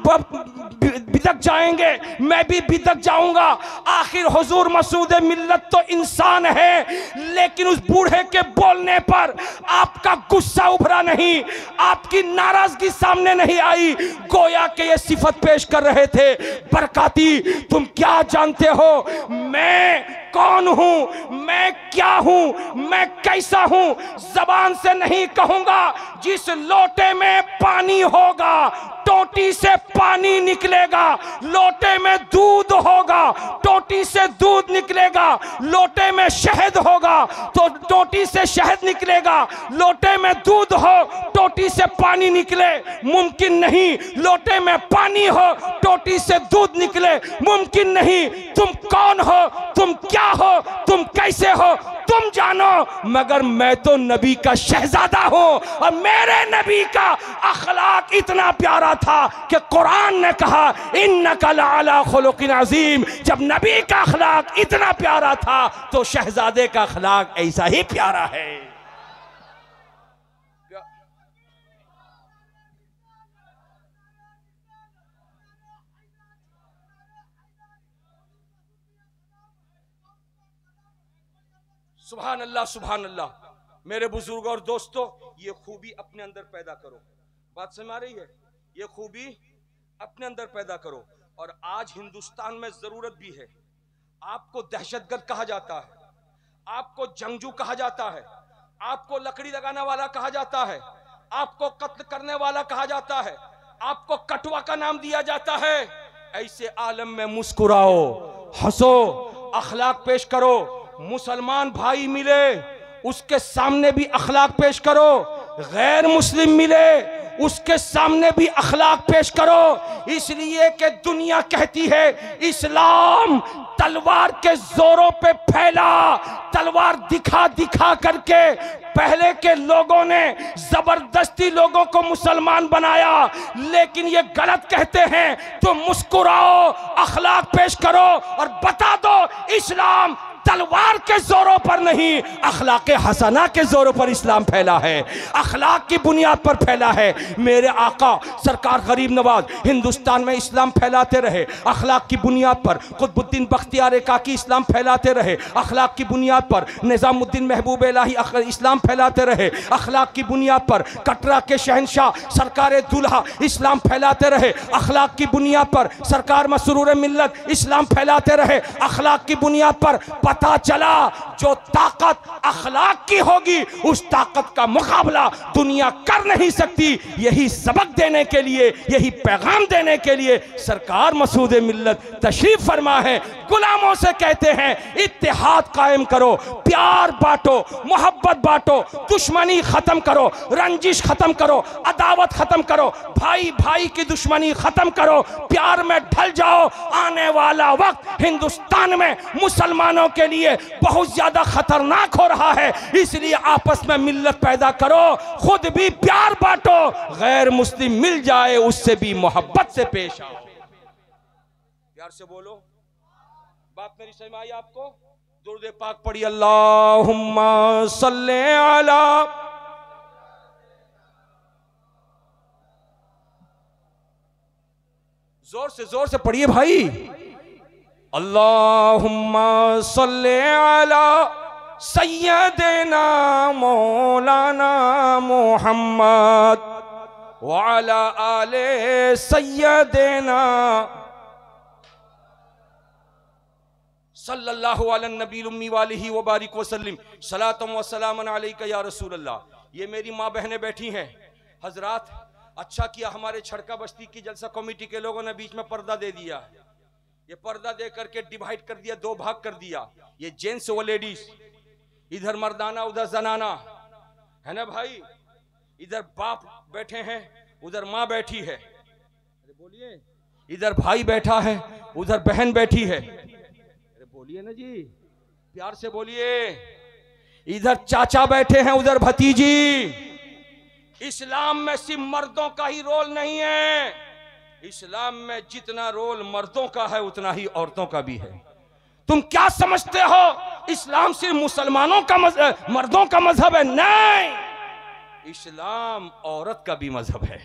बिदक जाएंगे, मैं भी बिदक जाऊंगा। आखिर हुजूर मसूद मिल्लत तो इंसान है, लेकिन उस बूढ़े के बोलने पर आपका गुस्सा उभरा नहीं, आपकी नाराजगी सामने नहीं आई। गोया के ये सिफत पेश कर रहे थे, बरकाती तुम क्या जानते हो मैं कौन हूं, मैं क्या हूं, मैं कैसा हूं, जबान से नहीं कहूंगा। जिस लोटे में पानी होगा टोटी से पानी निकलेगा, लोटे में दूध होगा टोटी से दूध निकलेगा, लोटे में शहद होगा तो टोटी से शहद निकलेगा, लोटे में दूध हो टोटी से पानी निकले मुमकिन नहीं, लोटे में पानी हो टोटी से दूध निकले मुमकिन नहीं। तुम कौन हो, तुम क्या हो, तुम कैसे हो तुम जानो, मगर मैं तो नबी का शहजादा हूं और मेरे नबी का अखलाक इतना प्यारा था कि कुरान ने कहा इन्नका लअला खुलुकिन अज़ीम। जब नबी का अखलाक इतना प्यारा था तो शहजादे का अखलाक ऐसा ही प्यारा है। सुभान अल्लाह, सुभान अल्लाह। मेरे बुजुर्ग और दोस्तों, ये खूबी अपने अंदर पैदा करो। बात समझ आ रही है? ये खूबी अपने अंदर पैदा करो। और आज हिंदुस्तान में जरूरत भी है। आपको दहशतगर्द कहा जाता है, आपको जंगजू कहा जाता है, आपको लकड़ी लगाने वाला कहा जाता है, आपको कत्ल करने वाला कहा जाता है, आपको कटवा का नाम दिया जाता है। ऐसे आलम में मुस्कुराओ, हंसो, अखलाक पेश करो। मुसलमान भाई मिले उसके सामने भी अखलाक पेश करो, गैर मुस्लिम मिले उसके सामने भी अखलाक पेश करो। इसलिए कि दुनिया कहती है इस्लाम तलवार के जोरों पे फैला, तलवार दिखा दिखा करके पहले के लोगों ने जबरदस्ती लोगों को मुसलमान बनाया, लेकिन ये गलत कहते हैं। तो मुस्कुराओ, अखलाक पेश करो और बता दो इस्लाम तलवार के जोरों पर नहीं, अखलाक हसना के जोरों पर इस्लाम फैला है, अखलाक की बुनियाद पर फैला है। मेरे आका सरकार गरीब नवाज हिंदुस्तान में इस्लाम फैलाते रहे, अखलाक की बुनियाद पर। कुतुबुद्दीन बख्तियार काकी इस्लाम फैलाते रहे, अखलाक की बुनियाद पर। निजामुद्दीन महबूब इलाही इस्लाम फैलाते रहे, अखलाक की बुनियाद पर। कटरा के शहनशाह सरकार दुल्हा इस्लाम फैलाते रहे, अखलाक की बुनियाद पर। सरकार मसरूर मिल्लत इस्लाम फैलाते रहे, अखलाक की बुनियाद पर। पता चला जो ताकत अखलाक की होगी उस ताकत का मुकाबला दुनिया कर नहीं सकती। यही सबक देने के लिए, यही पैगाम देने के लिए सरकार मसूद मिल्लत तशरीफ फरमा है। गुलामों से कहते हैं इत्तेहाद कायम करो, प्यार बांटो, मोहब्बत बांटो, दुश्मनी खत्म करो, रंजिश खत्म करो, अदावत खत्म करो, भाई भाई की दुश्मनी खत्म करो, प्यार में ढल जाओ। आने वाला वक्त हिंदुस्तान में मुसलमानों के लिए बहुत ज्यादा खतरनाक हो रहा है, इसलिए आपस में मिल्लत पैदा करो, खुद भी प्यार बांटो, गैर मुस्लिम मिल जाए उससे भी मोहब्बत से पेश आओ। प्यार से बोलो। बात मेरी समझ में आई आपको? दुरूद पाक पढ़ी, अल्लाहुम्मा सल्ले अला। जोर से पढ़िए भाई। अल्लाहुम्मा सल्ले अला सय्यदना मौलाना मुहम्मद व अला आले सय्यदना सल्लल्लाहु अला नबील उम्मी वालिही व बारिक वसल्लम सलातम व सलामन अलैका या रसूल अल्लाह। ये मेरी माँ बहनें बैठी हैं। हजरात, अच्छा किया हमारे छड़का बस्ती की जलसा कमेटी के लोगों ने बीच में पर्दा दे दिया। ये पर्दा दे करके डिवाइड कर दिया, दो भाग कर दिया। ये जेंट्स व लेडीज, इधर मर्दाना उधर जनाना, है ना भाई? इधर बाप बैठे हैं, उधर माँ बैठी है। अरे बोलिए। इधर भाई बैठा है, उधर बहन बैठी है। अरे बोलिए ना जी, प्यार से बोलिए। इधर चाचा बैठे हैं, उधर भतीजी। इस्लाम में सिर्फ मर्दों का ही रोल नहीं है, इस्लाम में जितना रोल मर्दों का है उतना ही औरतों का भी है। तुम क्या समझते हो इस्लाम सिर्फ मुसलमानों का मर्दों का मजहब है? नहीं, इस्लाम औरत का भी मजहब है।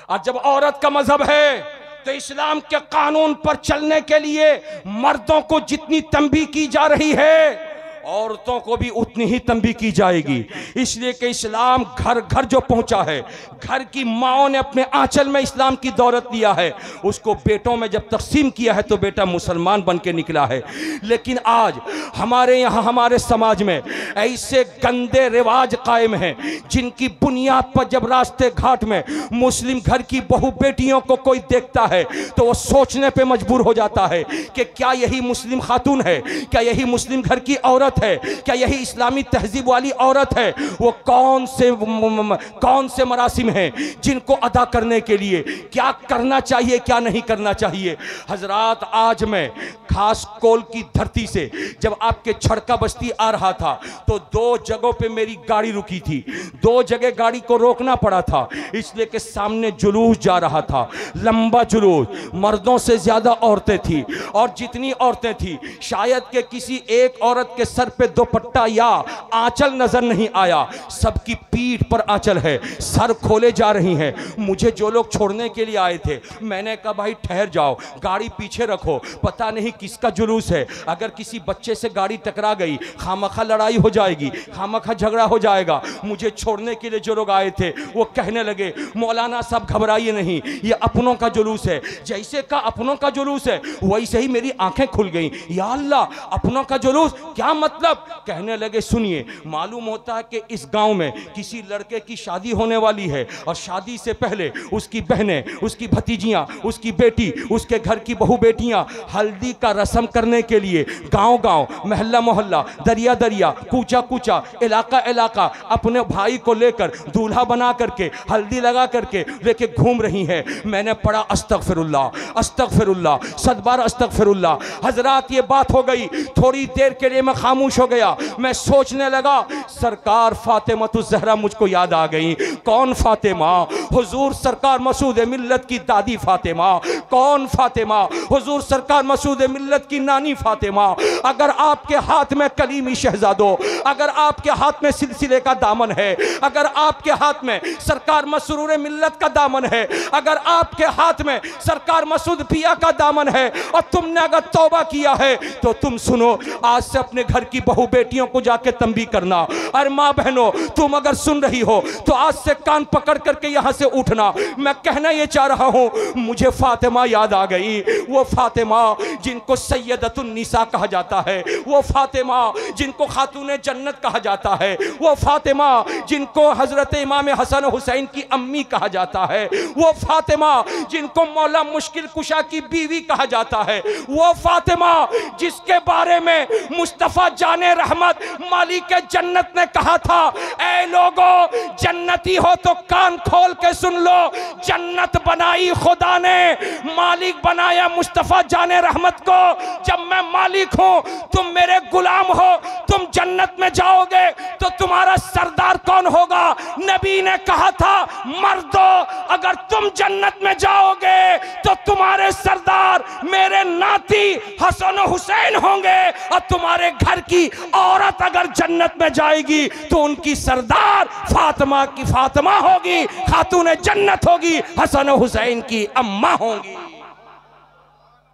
और जब औरत का मजहब है तो इस्लाम के कानून पर चलने के लिए मर्दों को जितनी तंबीह की जा रही है औरतों को भी उतनी ही तंबीह की जाएगी। इसलिए कि इस्लाम घर घर जो पहुंचा है, घर की माओं ने अपने आंचल में इस्लाम की दौलत लिया है, उसको बेटों में जब तकसीम किया है तो बेटा मुसलमान बन के निकला है। लेकिन आज हमारे यहाँ हमारे समाज में ऐसे गंदे रिवाज कायम हैं जिनकी बुनियाद पर जब रास्ते घाट में मुस्लिम घर की बहू बेटियों को कोई देखता है तो वो सोचने पे मजबूर हो जाता है कि क्या यही मुस्लिम खातून है, क्या यही मुस्लिम घर की औरत है, क्या यही इस्लामी तहजीब वाली औरत है? वो कौन से मरासिम हैं जिनको अदा करने के लिए क्या करना चाहिए, क्या नहीं करना चाहिए। हजरात, आज मैं खास कोल की धरती से जब आपके छड़का बस्ती आ रहा था तो 2 जगहों पे मेरी गाड़ी रुकी थी। 2 जगह गाड़ी को रोकना पड़ा था इसलिए कि सामने जुलूस जा रहा था, लंबा जुलूस, मर्दों से ज्यादा औरतें थी। और जितनी औरतें थी शायद के किसी एक औरत के सर पे दुपट्टा या आंचल नजर नहीं आया, सबकी पीठ पर आंचल है, सर खोले जा रही हैं। मुझे जो लोग छोड़ने के लिए आए थे मैंने कहा भाई ठहर जाओ, गाड़ी पीछे रखो, पता नहीं किसका जुलूस है, अगर किसी बच्चे से गाड़ी टकरा गई खामखा लड़ाई हो जाएगी, खामखा झगड़ा हो जाएगा। मुझे छोड़ने के लिए जो लोग आए थे वो कहने लगे मौलाना साहब घबराइए नहीं, ये अपनों का जुलूस है। जैसे का अपनों का जुलूस है वैसे ही मेरी आंखें खुल गई, या अल्लाह अपनों का जुलूस क्या मतलब? कहने लगे सुनिए, मालूम होता है कि इस गांव में किसी लड़के की शादी होने वाली है और शादी से पहले उसकी बहनें, उसकी भतीजियां, उसकी बेटी, उसके घर की बहू बेटियां हल्दी का रस्म करने के लिए गांव-गांव, मोहल्ला मोहल्ला, दरिया दरिया, कूचा कूचा, इलाका इलाका अपने भाई को लेकर दूल्हा बना करके हल्दी लगा करके लेके घूम रही है। मैंने पढ़ा अस्तगफिरुल्लाह अस्तगफिरुल्लाह, 7 बार अस्तगफिरुल्लाह। हजरात, ये बात हो गई, थोड़ी देर के लिए मैं खामोश हो गया। मैं सोचने लगा सरकार फातिमतुज़ ज़हरा मुझको याद आ गई। कौन फातिमा? हुजूर सरकार मसूद मिल्लत की दादी फातिमा। कौन फातिमा? हुजूर सरकार मसूद मिल्लत की नानी फातिमा। अगर आपके हाथ में कलीमी शहजादो, अगर आपके हाथ में सिलसिले का दामन है, अगर आपके हाथ में सरकार मसरूर मिल्लत का दामन है, अगर आपके हाथ में सरकार मसूद पिया का दामन है और तुमने अगर तौबा किया है तो तुम सुनो, आज से अपने घर की बहू बेटियों को जाके तंबीह करना। अरे माँ बहनों, तुम अगर सुन रही हो तो आज से कान पकड़ करके यहां से उठना। मैं कहना ये चाह रहा हूं, मुझे फातिमा याद आ गई, वो फातिमा जिनको सैयदतुन निसा कहा जाता है, वो फातिमा जिनको खातूने जन्नत कहा जाता है, वो फातिमा जिनको हजरत इमाम हसन हुसैन की अम्मी कहा जाता है, वो फातिमा जिनको मौला मुश्किल कुशा की बीवी कहा जाता है, वो फातिमा जिसके बारे में मुस्तफा जाने रहमत मालिक जन्नत ने कहा था, ऐ लोगों जन्नती हो तो कान खोल के सुन लो, जन्नत बनाई खुदा ने, मालिक बनाया मुस्तफा जाने रहमत को। जब मैं मालिक हूं, तुम मेरे गुलाम हो, तुम जन्नत में जाओगे तो तुम्हारा सरदार कौन होगा? नबी ने कहा था, मर्दो अगर तुम जन्नत में जाओगे तो तुम्हारे सरदार मेरे नाती हसन हुसैन होंगे, और तुम्हारे घर की औरत अगर जन्नत में जाएगी तो उनकी सरदार फातिमा की फातिमा होगी, खातून जन्नत होगी, हसन हुसैन की अम्मा होंगी।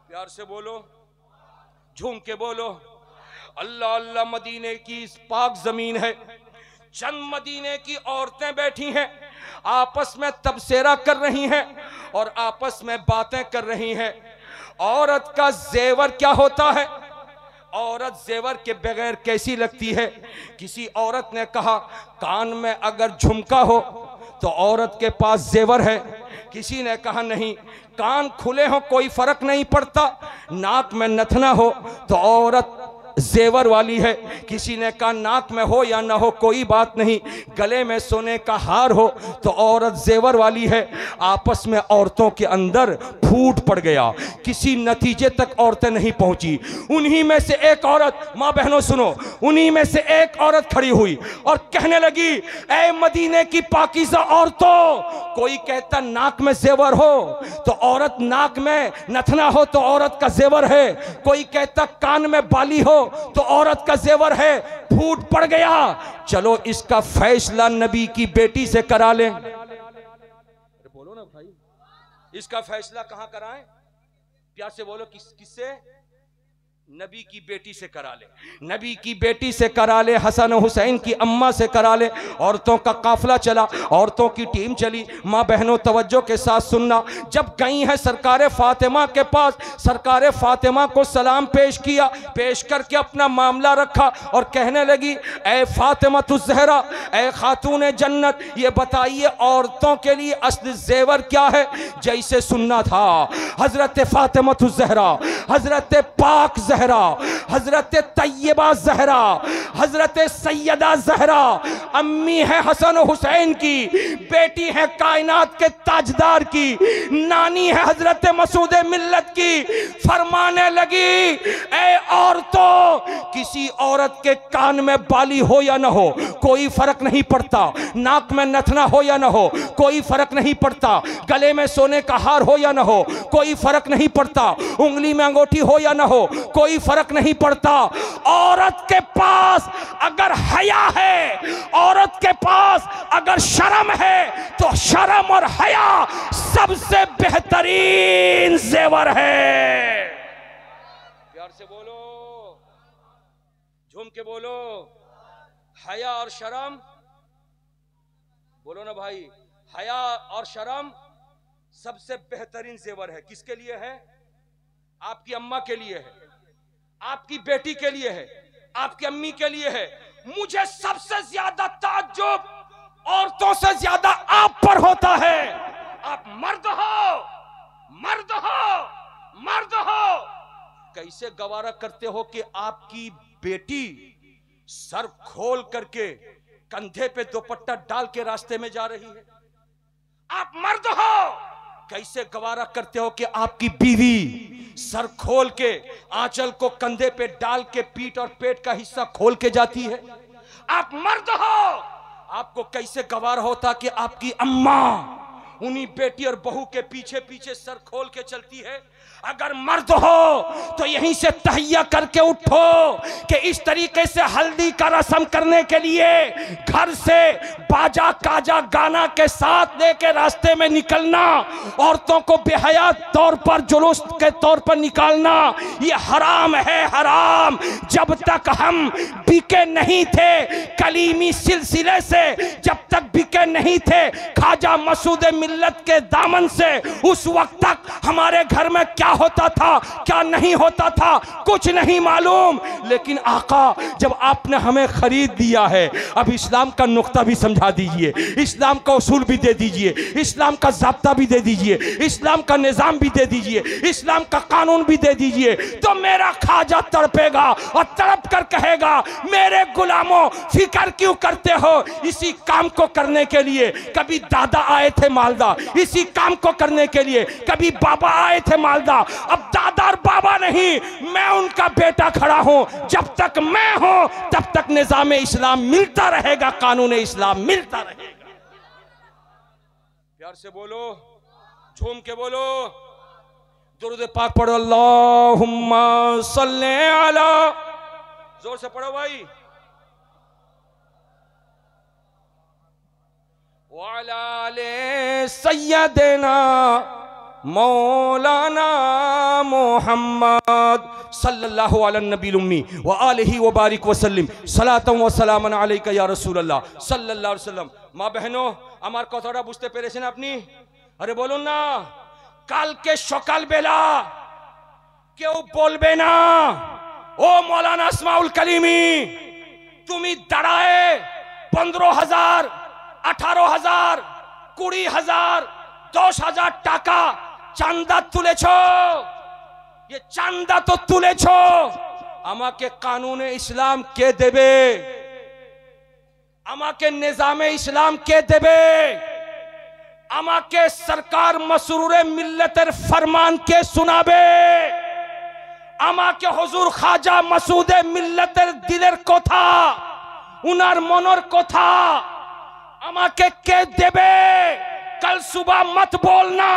प्यार से बोलो, झूम के बोलो, अल्लाह अल्लाह। मदीने की इस पाक जमीन है, चंद मदीने की औरतें बैठी हैं, आपस में तबसेरा कर रही हैं और आपस में बातें कर रही हैं। औरत का जेवर क्या होता है? औरत जेवर के बगैर कैसी लगती है? किसी औरत ने कहा कान में अगर झुमका हो तो औरत के पास जेवर है। किसी ने कहा नहीं, कान खुले हो कोई फर्क नहीं पड़ता, नाक में नथना हो तो औरत जेवर वाली है। किसी ने कहा नाक में हो या ना हो कोई बात नहीं, गले में सोने का हार हो तो औरत जेवर वाली है। आपस में औरतों के अंदर फूट पड़ गया, किसी नतीजे तक औरतें नहीं पहुंची। उन्हीं में से एक औरत, माँ बहनों सुनो, उन्हीं में से एक औरत खड़ी हुई और कहने लगी, ऐ मदीने की पाकीज़ा औरतों, कोई कहता नाक में जेवर हो तो औरत नाक में नथना हो तो औरत का जेवर है, कोई कहता कान में बाली हो तो औरत का जेवर है। फूट पड़ गया, चलो इसका फैसला नबी की बेटी से करा ले। बोलो ना भाई, इसका फैसला कहां कराएं? प्यार से बोलो, किससे? नबी की बेटी से करा ले, नबी की बेटी से करा ले, हसन हुसैन की अम्मा से करा ले। औरतों का काफिला चला, औरतों की टीम चली। माँ बहनों तवज्जो के साथ सुनना, जब गई है सरकारे फातिमा के पास, सरकारे फातिमा को सलाम पेश किया, पेश करके अपना मामला रखा और कहने लगी, ऐ फातिमा तुज़हरा, ऐ खातून जन्नत, ये बताइए औरतों के लिए असली जेवर क्या है? जैसे सुनना था, हजरत फातिमा तुज़हरा, हजरत पाक ज़हरा, हजरत तैयबा ज़हरा, हजरत सैयदा ज़हरा, अम्मी है हसन हुसैन की, बेटी है कायनात के ताजदार की, नानी है हजरत मसूद मिल्लत की। फरमाने लगी, ऐ औरतों, किसी औरत के कान में बाली हो या ना हो कोई फर्क नहीं पड़ता, नाक में नथना हो या ना हो कोई फर्क नहीं पड़ता, गले में सोने का हार हो या ना हो कोई फर्क नहीं पड़ता, उंगली में अंगूठी हो या ना हो कोई फर्क नहीं पड़ता। औरत के पास अगर हया है, औरत के पास अगर शर्म है, तो शर्म और हया सबसे बेहतरीन जेवर है। प्यार से बोलो, झूम के बोलो, हया और शर्म, बोलो ना भाई, हया और शर्म सबसे बेहतरीन जेवर है। किसके लिए है? आपकी अम्मा के लिए है, आपकी बेटी के लिए है, आपकी अम्मी के लिए है। मुझे सबसे ज्यादा ताज्जुब औरतों से ज्यादा आप पर होता है। आप मर्द हो, मर्द हो, मर्द हो, कैसे गवारा करते हो कि आपकी बेटी सर खोल करके कंधे पे दुपट्टा डाल के रास्ते में जा रही है? आप मर्द हो, कैसे गवारा करते हो कि आपकी बीवी सर खोल के आंचल को कंधे पे डाल के पीठ और पेट का हिस्सा खोल के जाती है? आप मर्द हो, आपको कैसे गवारा होता कि आपकी अम्मा उन्हीं बेटी और बहू के पीछे पीछे सर खोल के चलती है? अगर मर्द हो तो यहीं से तहैया करके उठो कि इस तरीके से हल्दी का रस्म करने के लिए घर से बाजा काजा गाना के साथ लेके रास्ते में निकलना, औरतों को बेहया तौर पर जुलूस के तौर पर निकालना, ये हराम है, हराम। जब तक हम बिके नहीं थे कलीमी सिलसिले से, जब तक बिके नहीं थे ख्वाजा मसूद मिल्लत के दामन से, उस वक्त तक हमारे घर में क्या होता था क्या नहीं होता था कुछ नहीं मालूम। लेकिन आका, जब आपने हमें खरीद दिया है, अब इस्लाम का नुक्ता भी समझा दीजिए, इस्लाम का उसूल भी दे दीजिए, इस्लाम का ज़ाब्ता भी दे दीजिए, इस्लाम का निज़ाम भी दे दीजिए, इस्लाम का कानून भी दे दीजिए, तो मेरा ख्वाजा तड़पेगा और तड़प कर कहेगा, मेरे गुलामों फिक्र क्यों करते हो? इसी काम को करने के लिए कभी दादा आए थे मालदा, इसी काम को करने के लिए कभी बाबा आए थे मालदा, अब दादा और बाबा नहीं, मैं उनका बेटा खड़ा हूं। जब तक मैं हूं तब तक निजाम इस्लाम मिलता रहेगा, कानून इस्लाम मिलता रहेगा। प्यार से बोलो, झूम के बोलो, दुरूद पाक पढ़ो, अल्लाहुम्मा सल्ले अला, जोर से पढ़ो भाई, वाला आले सय्यदना मौलाना मोहम्मद सल्लल्लाहु अलैहि नबील उम्मी व आलिहि व बारिक वसल्लम सलातम व सलामन अलैका या रसूल अल्लाह सल्लल्लाहु अलैहि वसल्लम। माँ बहनों, আমার কথাটা বুঝতে পেরেছেন আপনি? আরে বলুন না, কালকে সকালবেলা কেউ বলবে না ও মৌলানা আসমাউল কালিমি তুমি দাঁড়ায় 15,000 18,000 20,000 10,000 টাকা চাঁদা তুলেছো, ये চাঁদা তো তুলেছো, আমাকে কানুনে ইসলাম কে দেবে? আমাকে নিজামে ইসলাম কে দেবে? अमा के सरकार मसरूर मिल्लतर फरमान के सुनाबे, अमा के हुजूर ख्वाजा मसूद मिल्लतर दिलेर कोथा उनार मनोर कोथा अमा के देबे। कल सुबह मत बोलना,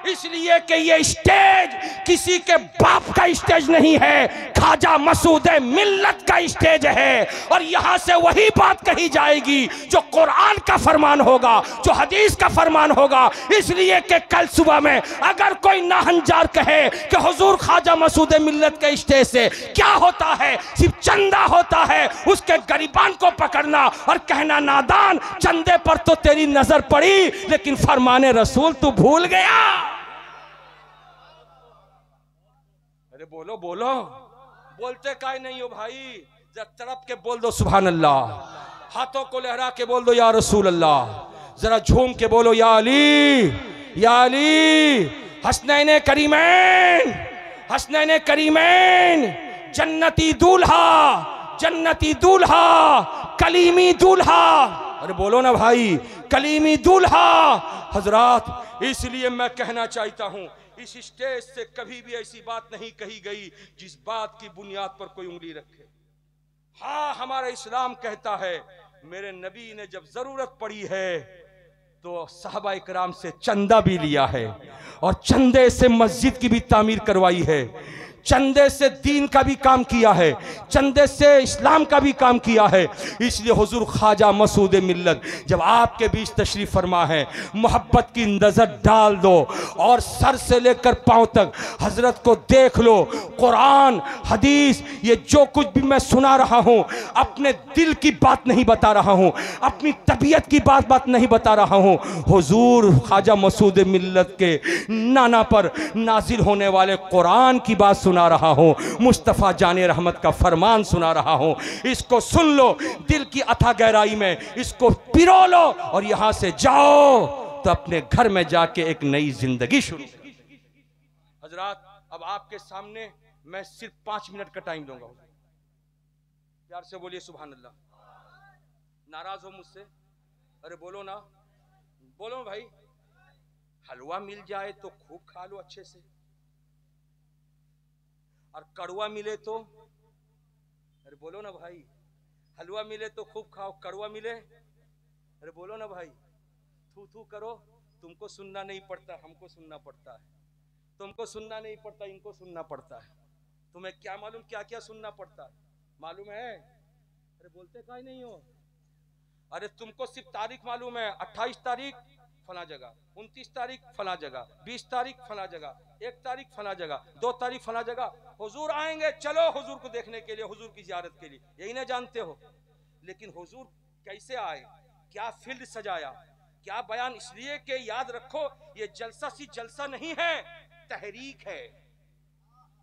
इसलिए कि ये स्टेज किसी के बाप का स्टेज नहीं है, ख्वाजा मसूद मिल्लत का स्टेज है। और यहां से वही बात कही जाएगी जो कुरान का फरमान होगा, जो हदीस का फरमान होगा। इसलिए कि कल सुबह में अगर कोई नाहंजार कहे कि हुजूर ख्वाजा मसूद मिल्लत के स्टेज से क्या होता है, सिर्फ चंदा होता है, उसके गरीबान को पकड़ना और कहना नादान, चंदे पर तो तेरी नजर पड़ी लेकिन फरमाने रसूल तू भूल गया। अरे बोलो बोलो, बोलते काहे नहीं हो भाई? जरा तड़प के बोल दो सुभान अल्लाह, हाथों को लहरा के बोल दो या रसूल अल्लाह, जरा झूम के बोलो या अली या अली। हसनैन करीमैन, हसनैन करीमैन, जन्नती दूल्हा, जन्नती दूल्हा, कलीमी दूल्हा। अरे बोलो ना भाई, कलीमी दूल्हा। हजरात, इसलिए मैं कहना चाहता हूं, इस स्टेज से कभी भी ऐसी बात नहीं कही गई जिस बात की बुनियाद पर कोई उंगली रखे। हाँ, हमारा इस्लाम कहता है, मेरे नबी ने जब जरूरत पड़ी है तो सहाबा इकराम से चंदा भी लिया है और चंदे से मस्जिद की भी तामीर करवाई है, चंदे से दीन का भी काम किया है, चंदे से इस्लाम का भी काम किया है। इसलिए हुजूर ख्वाजा मसूद मिल्लत जब आपके बीच तशरीफ फरमा है, मोहब्बत की नजर डाल दो और सर से लेकर पांव तक हजरत को देख लो। कुरान हदीस ये जो कुछ भी मैं सुना रहा हूं, अपने दिल की बात नहीं बता रहा हूं, अपनी तबीयत की बात नहीं बता रहा हूं, हुजूर ख्वाजा मसूद मिल्लत के नाना पर नाजिल होने वाले कुरान की बात सुना रहा हूं, मुस्तफा जाने रहमत का फरमान सुना रहा हूं। इसको सुन लो दिल की अथाह गहराई में, इसको पिरो लो और यहां से जाओ तो अपने घर में जाके एक नई जिंदगी शुरू। हजरात, अब आपके सामने मैं सिर्फ 5 मिनट का टाइम दूंगा, प्यार से बोलिए सुभान अल्लाह। नाराज हो मुझसे? अरे बोलो ना, बोलो भाई। हलवा मिल जाए तो खूब खा लो अच्छे से, और कड़वा मिले तो, अरे बोलो ना भाई, हलवा मिले तो खूब खाओ, कड़वा मिले, अरे बोलो ना भाई, थू थू करो। तुमको सुनना नहीं पड़ता, हमको सुनना पड़ता है, तुमको सुनना नहीं पड़ता, इनको सुनना पड़ता है। तुम्हें क्या मालूम क्या क्या सुनना पड़ता है, मालूम है? अरे बोलते काहे नहीं हो? अरे तुमको सिर्फ तारीख मालूम है, 28 तारीख फला जगह, 29 तारीख फला जगह, 20 तारीख फला जगह, 1 तारीख फला जगह, 2 तारीख फला जगह हुजूर आएंगे, चलो हुजूर को देखने के लिए, हुजूर की जियारत के लिए। यही ना जानते हो? लेकिन हुजूर कैसे आए, क्या फील्ड सजाया, क्या बयान, इसलिए कि याद रखो ये जलसा सी जलसा नहीं है, तहरीक है।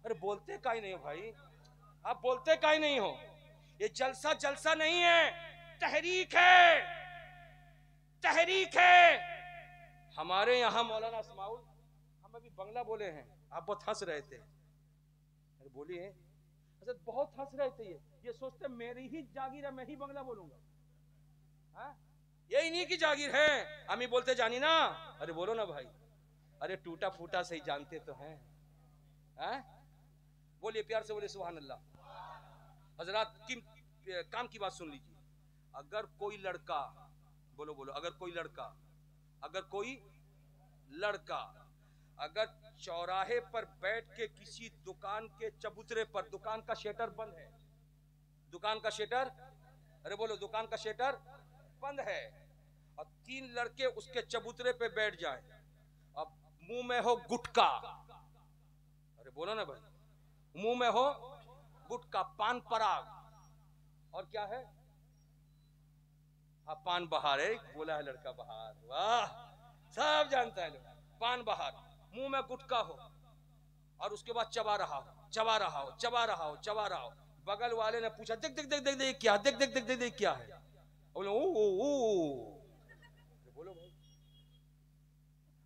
अरे बोलते काहे नहीं हो भाई, आप बोलते काहे नहीं हो? ये जलसा जलसा नहीं है, तहरीक है, तहरीक है। हमारे यहाँ मौलाना इस्माउल, हम अभी बंगला बोले हैं, आप बहुत हंस रहे थे। अरे बोलिए, अच्छा बहुत हंस रहे थे, ये सोचते मेरी ही जागीर है, मैं ही बंगला बोलूंगा। हाँ, ये इन्हीं की जागीर है, हम ही बोलते जानी ना। अरे बोलो ना भाई, अरे टूटा फूटा से ही जानते तो हैं। हाँ? बोलिए प्यार से, बोलिए सुभान अल्लाह। हजरात काम की बात सुन लीजिए। अगर कोई लड़का, बोलो बोलो, अगर कोई लड़का, अगर कोई लड़का अगर चौराहे पर बैठ के किसी दुकान के चबूतरे पर, दुकान का शटर बंद है, दुकान का शटर, अरे बोलो, दुकान का शटर बंद है, और 3 लड़के उसके चबूतरे पे बैठ जाए, अब मुंह में हो गुटखा, अरे बोलो ना भाई, मुंह में हो गुटखा, पान पराग, और क्या है, हाँ पान बहार है, बोला है लड़का बहार, वाह सब जानता है लोग, पान बहार, मुंह में गुटखा हो और उसके बाद चबा रहा हो, चबा रहा हो, चबा रहा हो, चबा रहा हो। बगल वाले ने पूछा देख देख देख देख देख क्या, देख देख देख देख देख क्या है, बोलो ओ, बोलो भाई।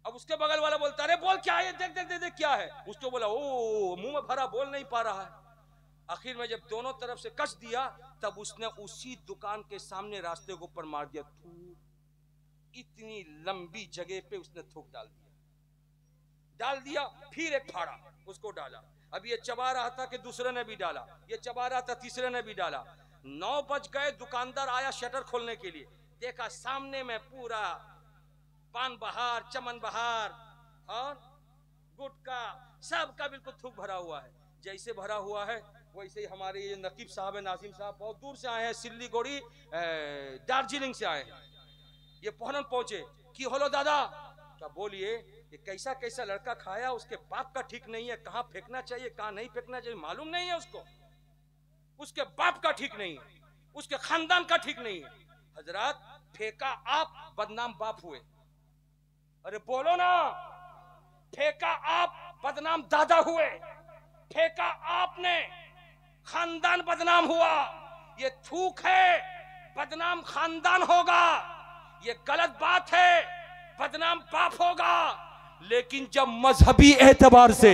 अब उसके बगल वाला बोलता है, अरे बोल क्या है, देख देख देख देख क्या है, उसको बोला ओ, मुंह में भरा, बोल नहीं पा रहा है। आखिर में जब दोनों तरफ से कस दिया, तब उसने उसी दुकान के सामने रास्ते के ऊपर मार दिया, इतनी लंबी जगह पे उसने थूक डाल दिया, फिर एक फाड़ा उसको डाला। अब ये चबा रहा था कि दूसरे ने भी डाला, ये चबा रहा था, तीसरे ने भी डाला। 9 बज गए, दुकानदार आया शटर खोलने के लिए, देखा सामने में पूरा पान बहार, चमन बहार और गुटका सबका बिल्कुल थूक भरा हुआ है। जैसे भरा हुआ है वैसे ही हमारे ये नकीब साहब है, नाजिम साहब बहुत दूर से आए हैं, सिल्लीगुड़ी दार्जिलिंग से आए हैं। ये पहनन पहुंचे कि होलो दादा, क्या बोलिए, ये कैसा कैसा लड़का खाया, उसके बाप का ठीक नहीं है, कहाँ फेंकना चाहिए कहाँ नहीं फेंकना चाहिए मालूम नहीं है उसको, उसके बाप का ठीक नहीं है, उसके खानदान का ठीक नहीं है। हजरात, फेंका आप, बदनाम बाप हुए। अरे बोलो ना, फेंका आप, बदनाम दादा हुए। फेंका आपने, खानदान बदनाम हुआ। ये थूक है, बदनाम खानदान होगा। ये गलत बात है, बदनाम बाप होगा। लेकिन जब मजहबी एतबार से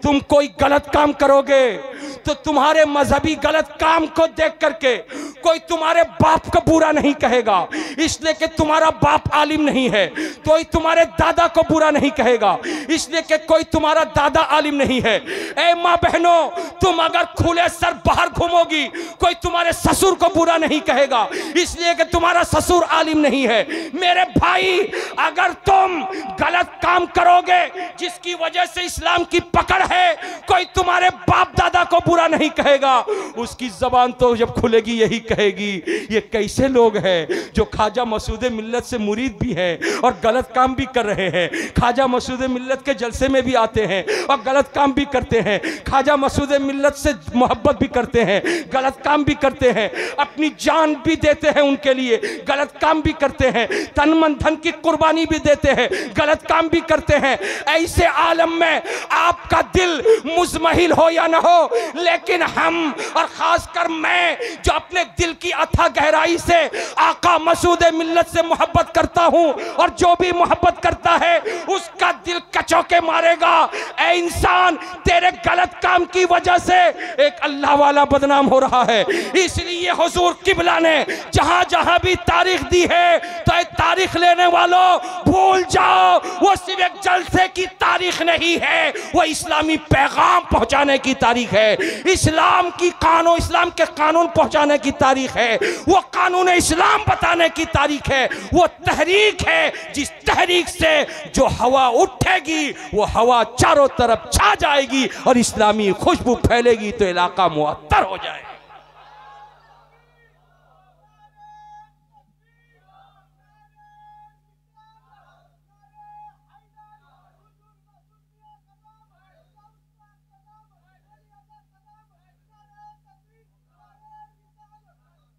तुम कोई गलत काम करोगे तो तुम्हारे मजहबी गलत काम को देख करके कोई तुम्हारे बाप को बुरा नहीं कहेगा, इसलिए कि तुम्हारा बाप आलिम नहीं है। कोई तुम्हारे दादा को बुरा नहीं कहेगा, इसलिए कि कोई तुम्हारा दादा आलिम नहीं है। ए माँ बहनों, तुम अगर खुले सर बाहर घूमोगी, कोई तुम्हारे ससुर को बुरा नहीं कहेगा, इसलिए कि तुम्हारा ससुर आलिम नहीं है। मेरे भाई, अगर तुम गलत काम करोगे जिसकी वजह से इस्लाम की पकड़ है, कोई तुम्हारे बाप दादा को बुरा नहीं कहेगा। उसकी जबान तो जब खुलेगी यही कहेगी, ये कैसे लोग हैं जो ख्वाजा मसूद मिल्लत से मुरीद भी हैं और गलत काम भी कर रहे हैं। ख्वाजा मसूद मिल्लत के जलसे में भी आते हैं और गलत काम भी करते हैं। ख्वाजा मसूद मिल्लत से मोहब्बत भी करते हैं, गलत काम भी करते हैं, अपनी जान भी देते हैं उनके लिए, गलत काम भी करते हैं, तन मन धन की कुर्बानी भी देते हैं, गलत काम भी करते हैं। ऐसे आलम में आपका दिल मुजमहिल हो या ना हो, लेकिन हम और खासकर मैं जो अपने दिल की अथाह गहराई से आका मसूद मिल्लत से मोहब्बत करता हूं, और जो भी मोहब्बत करता है उसका दिल कचौके मारेगा। ऐ इंसान, तेरे गलत काम की वजह से एक अल्लाह वाला बदनाम हो रहा है। इसलिए हुजूर किबला ने जहां जहां भी तारीख दी है, तो तारीख लेने वालों भूल जाओ, वो सिर्फ एक जलसे की तारीख नहीं है, वो इस्लामी पैगाम पहुंचाने की तारीख है, इस्लाम की कानून, इस्लाम के कानून पहुंचाने की तारीख है, वो कानून इस्लाम बताने की तारीख है, वो तहरीक है जिस तहरीक से जो हवा उठेगी वो हवा चारों तरफ छा जाएगी और इस्लामी खुशबू फैलेगी तो इलाका मुअत्तर हो जाएगा।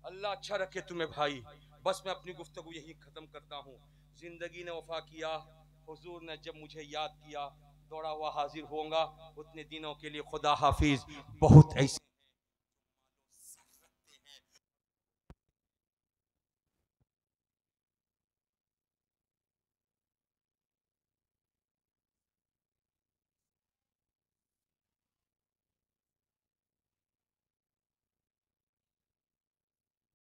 अल्लाह अच्छा रखे तुम्हें भाई। बस मैं अपनी गुफ्तगू यही खत्म करता हूँ। जिंदगी ने वफा किया, हुजूर ने जब मुझे याद किया, दौड़ा हुआ हाजिर होऊंगा। उतने दिनों के लिए खुदा हाफिज। बहुत ऐसी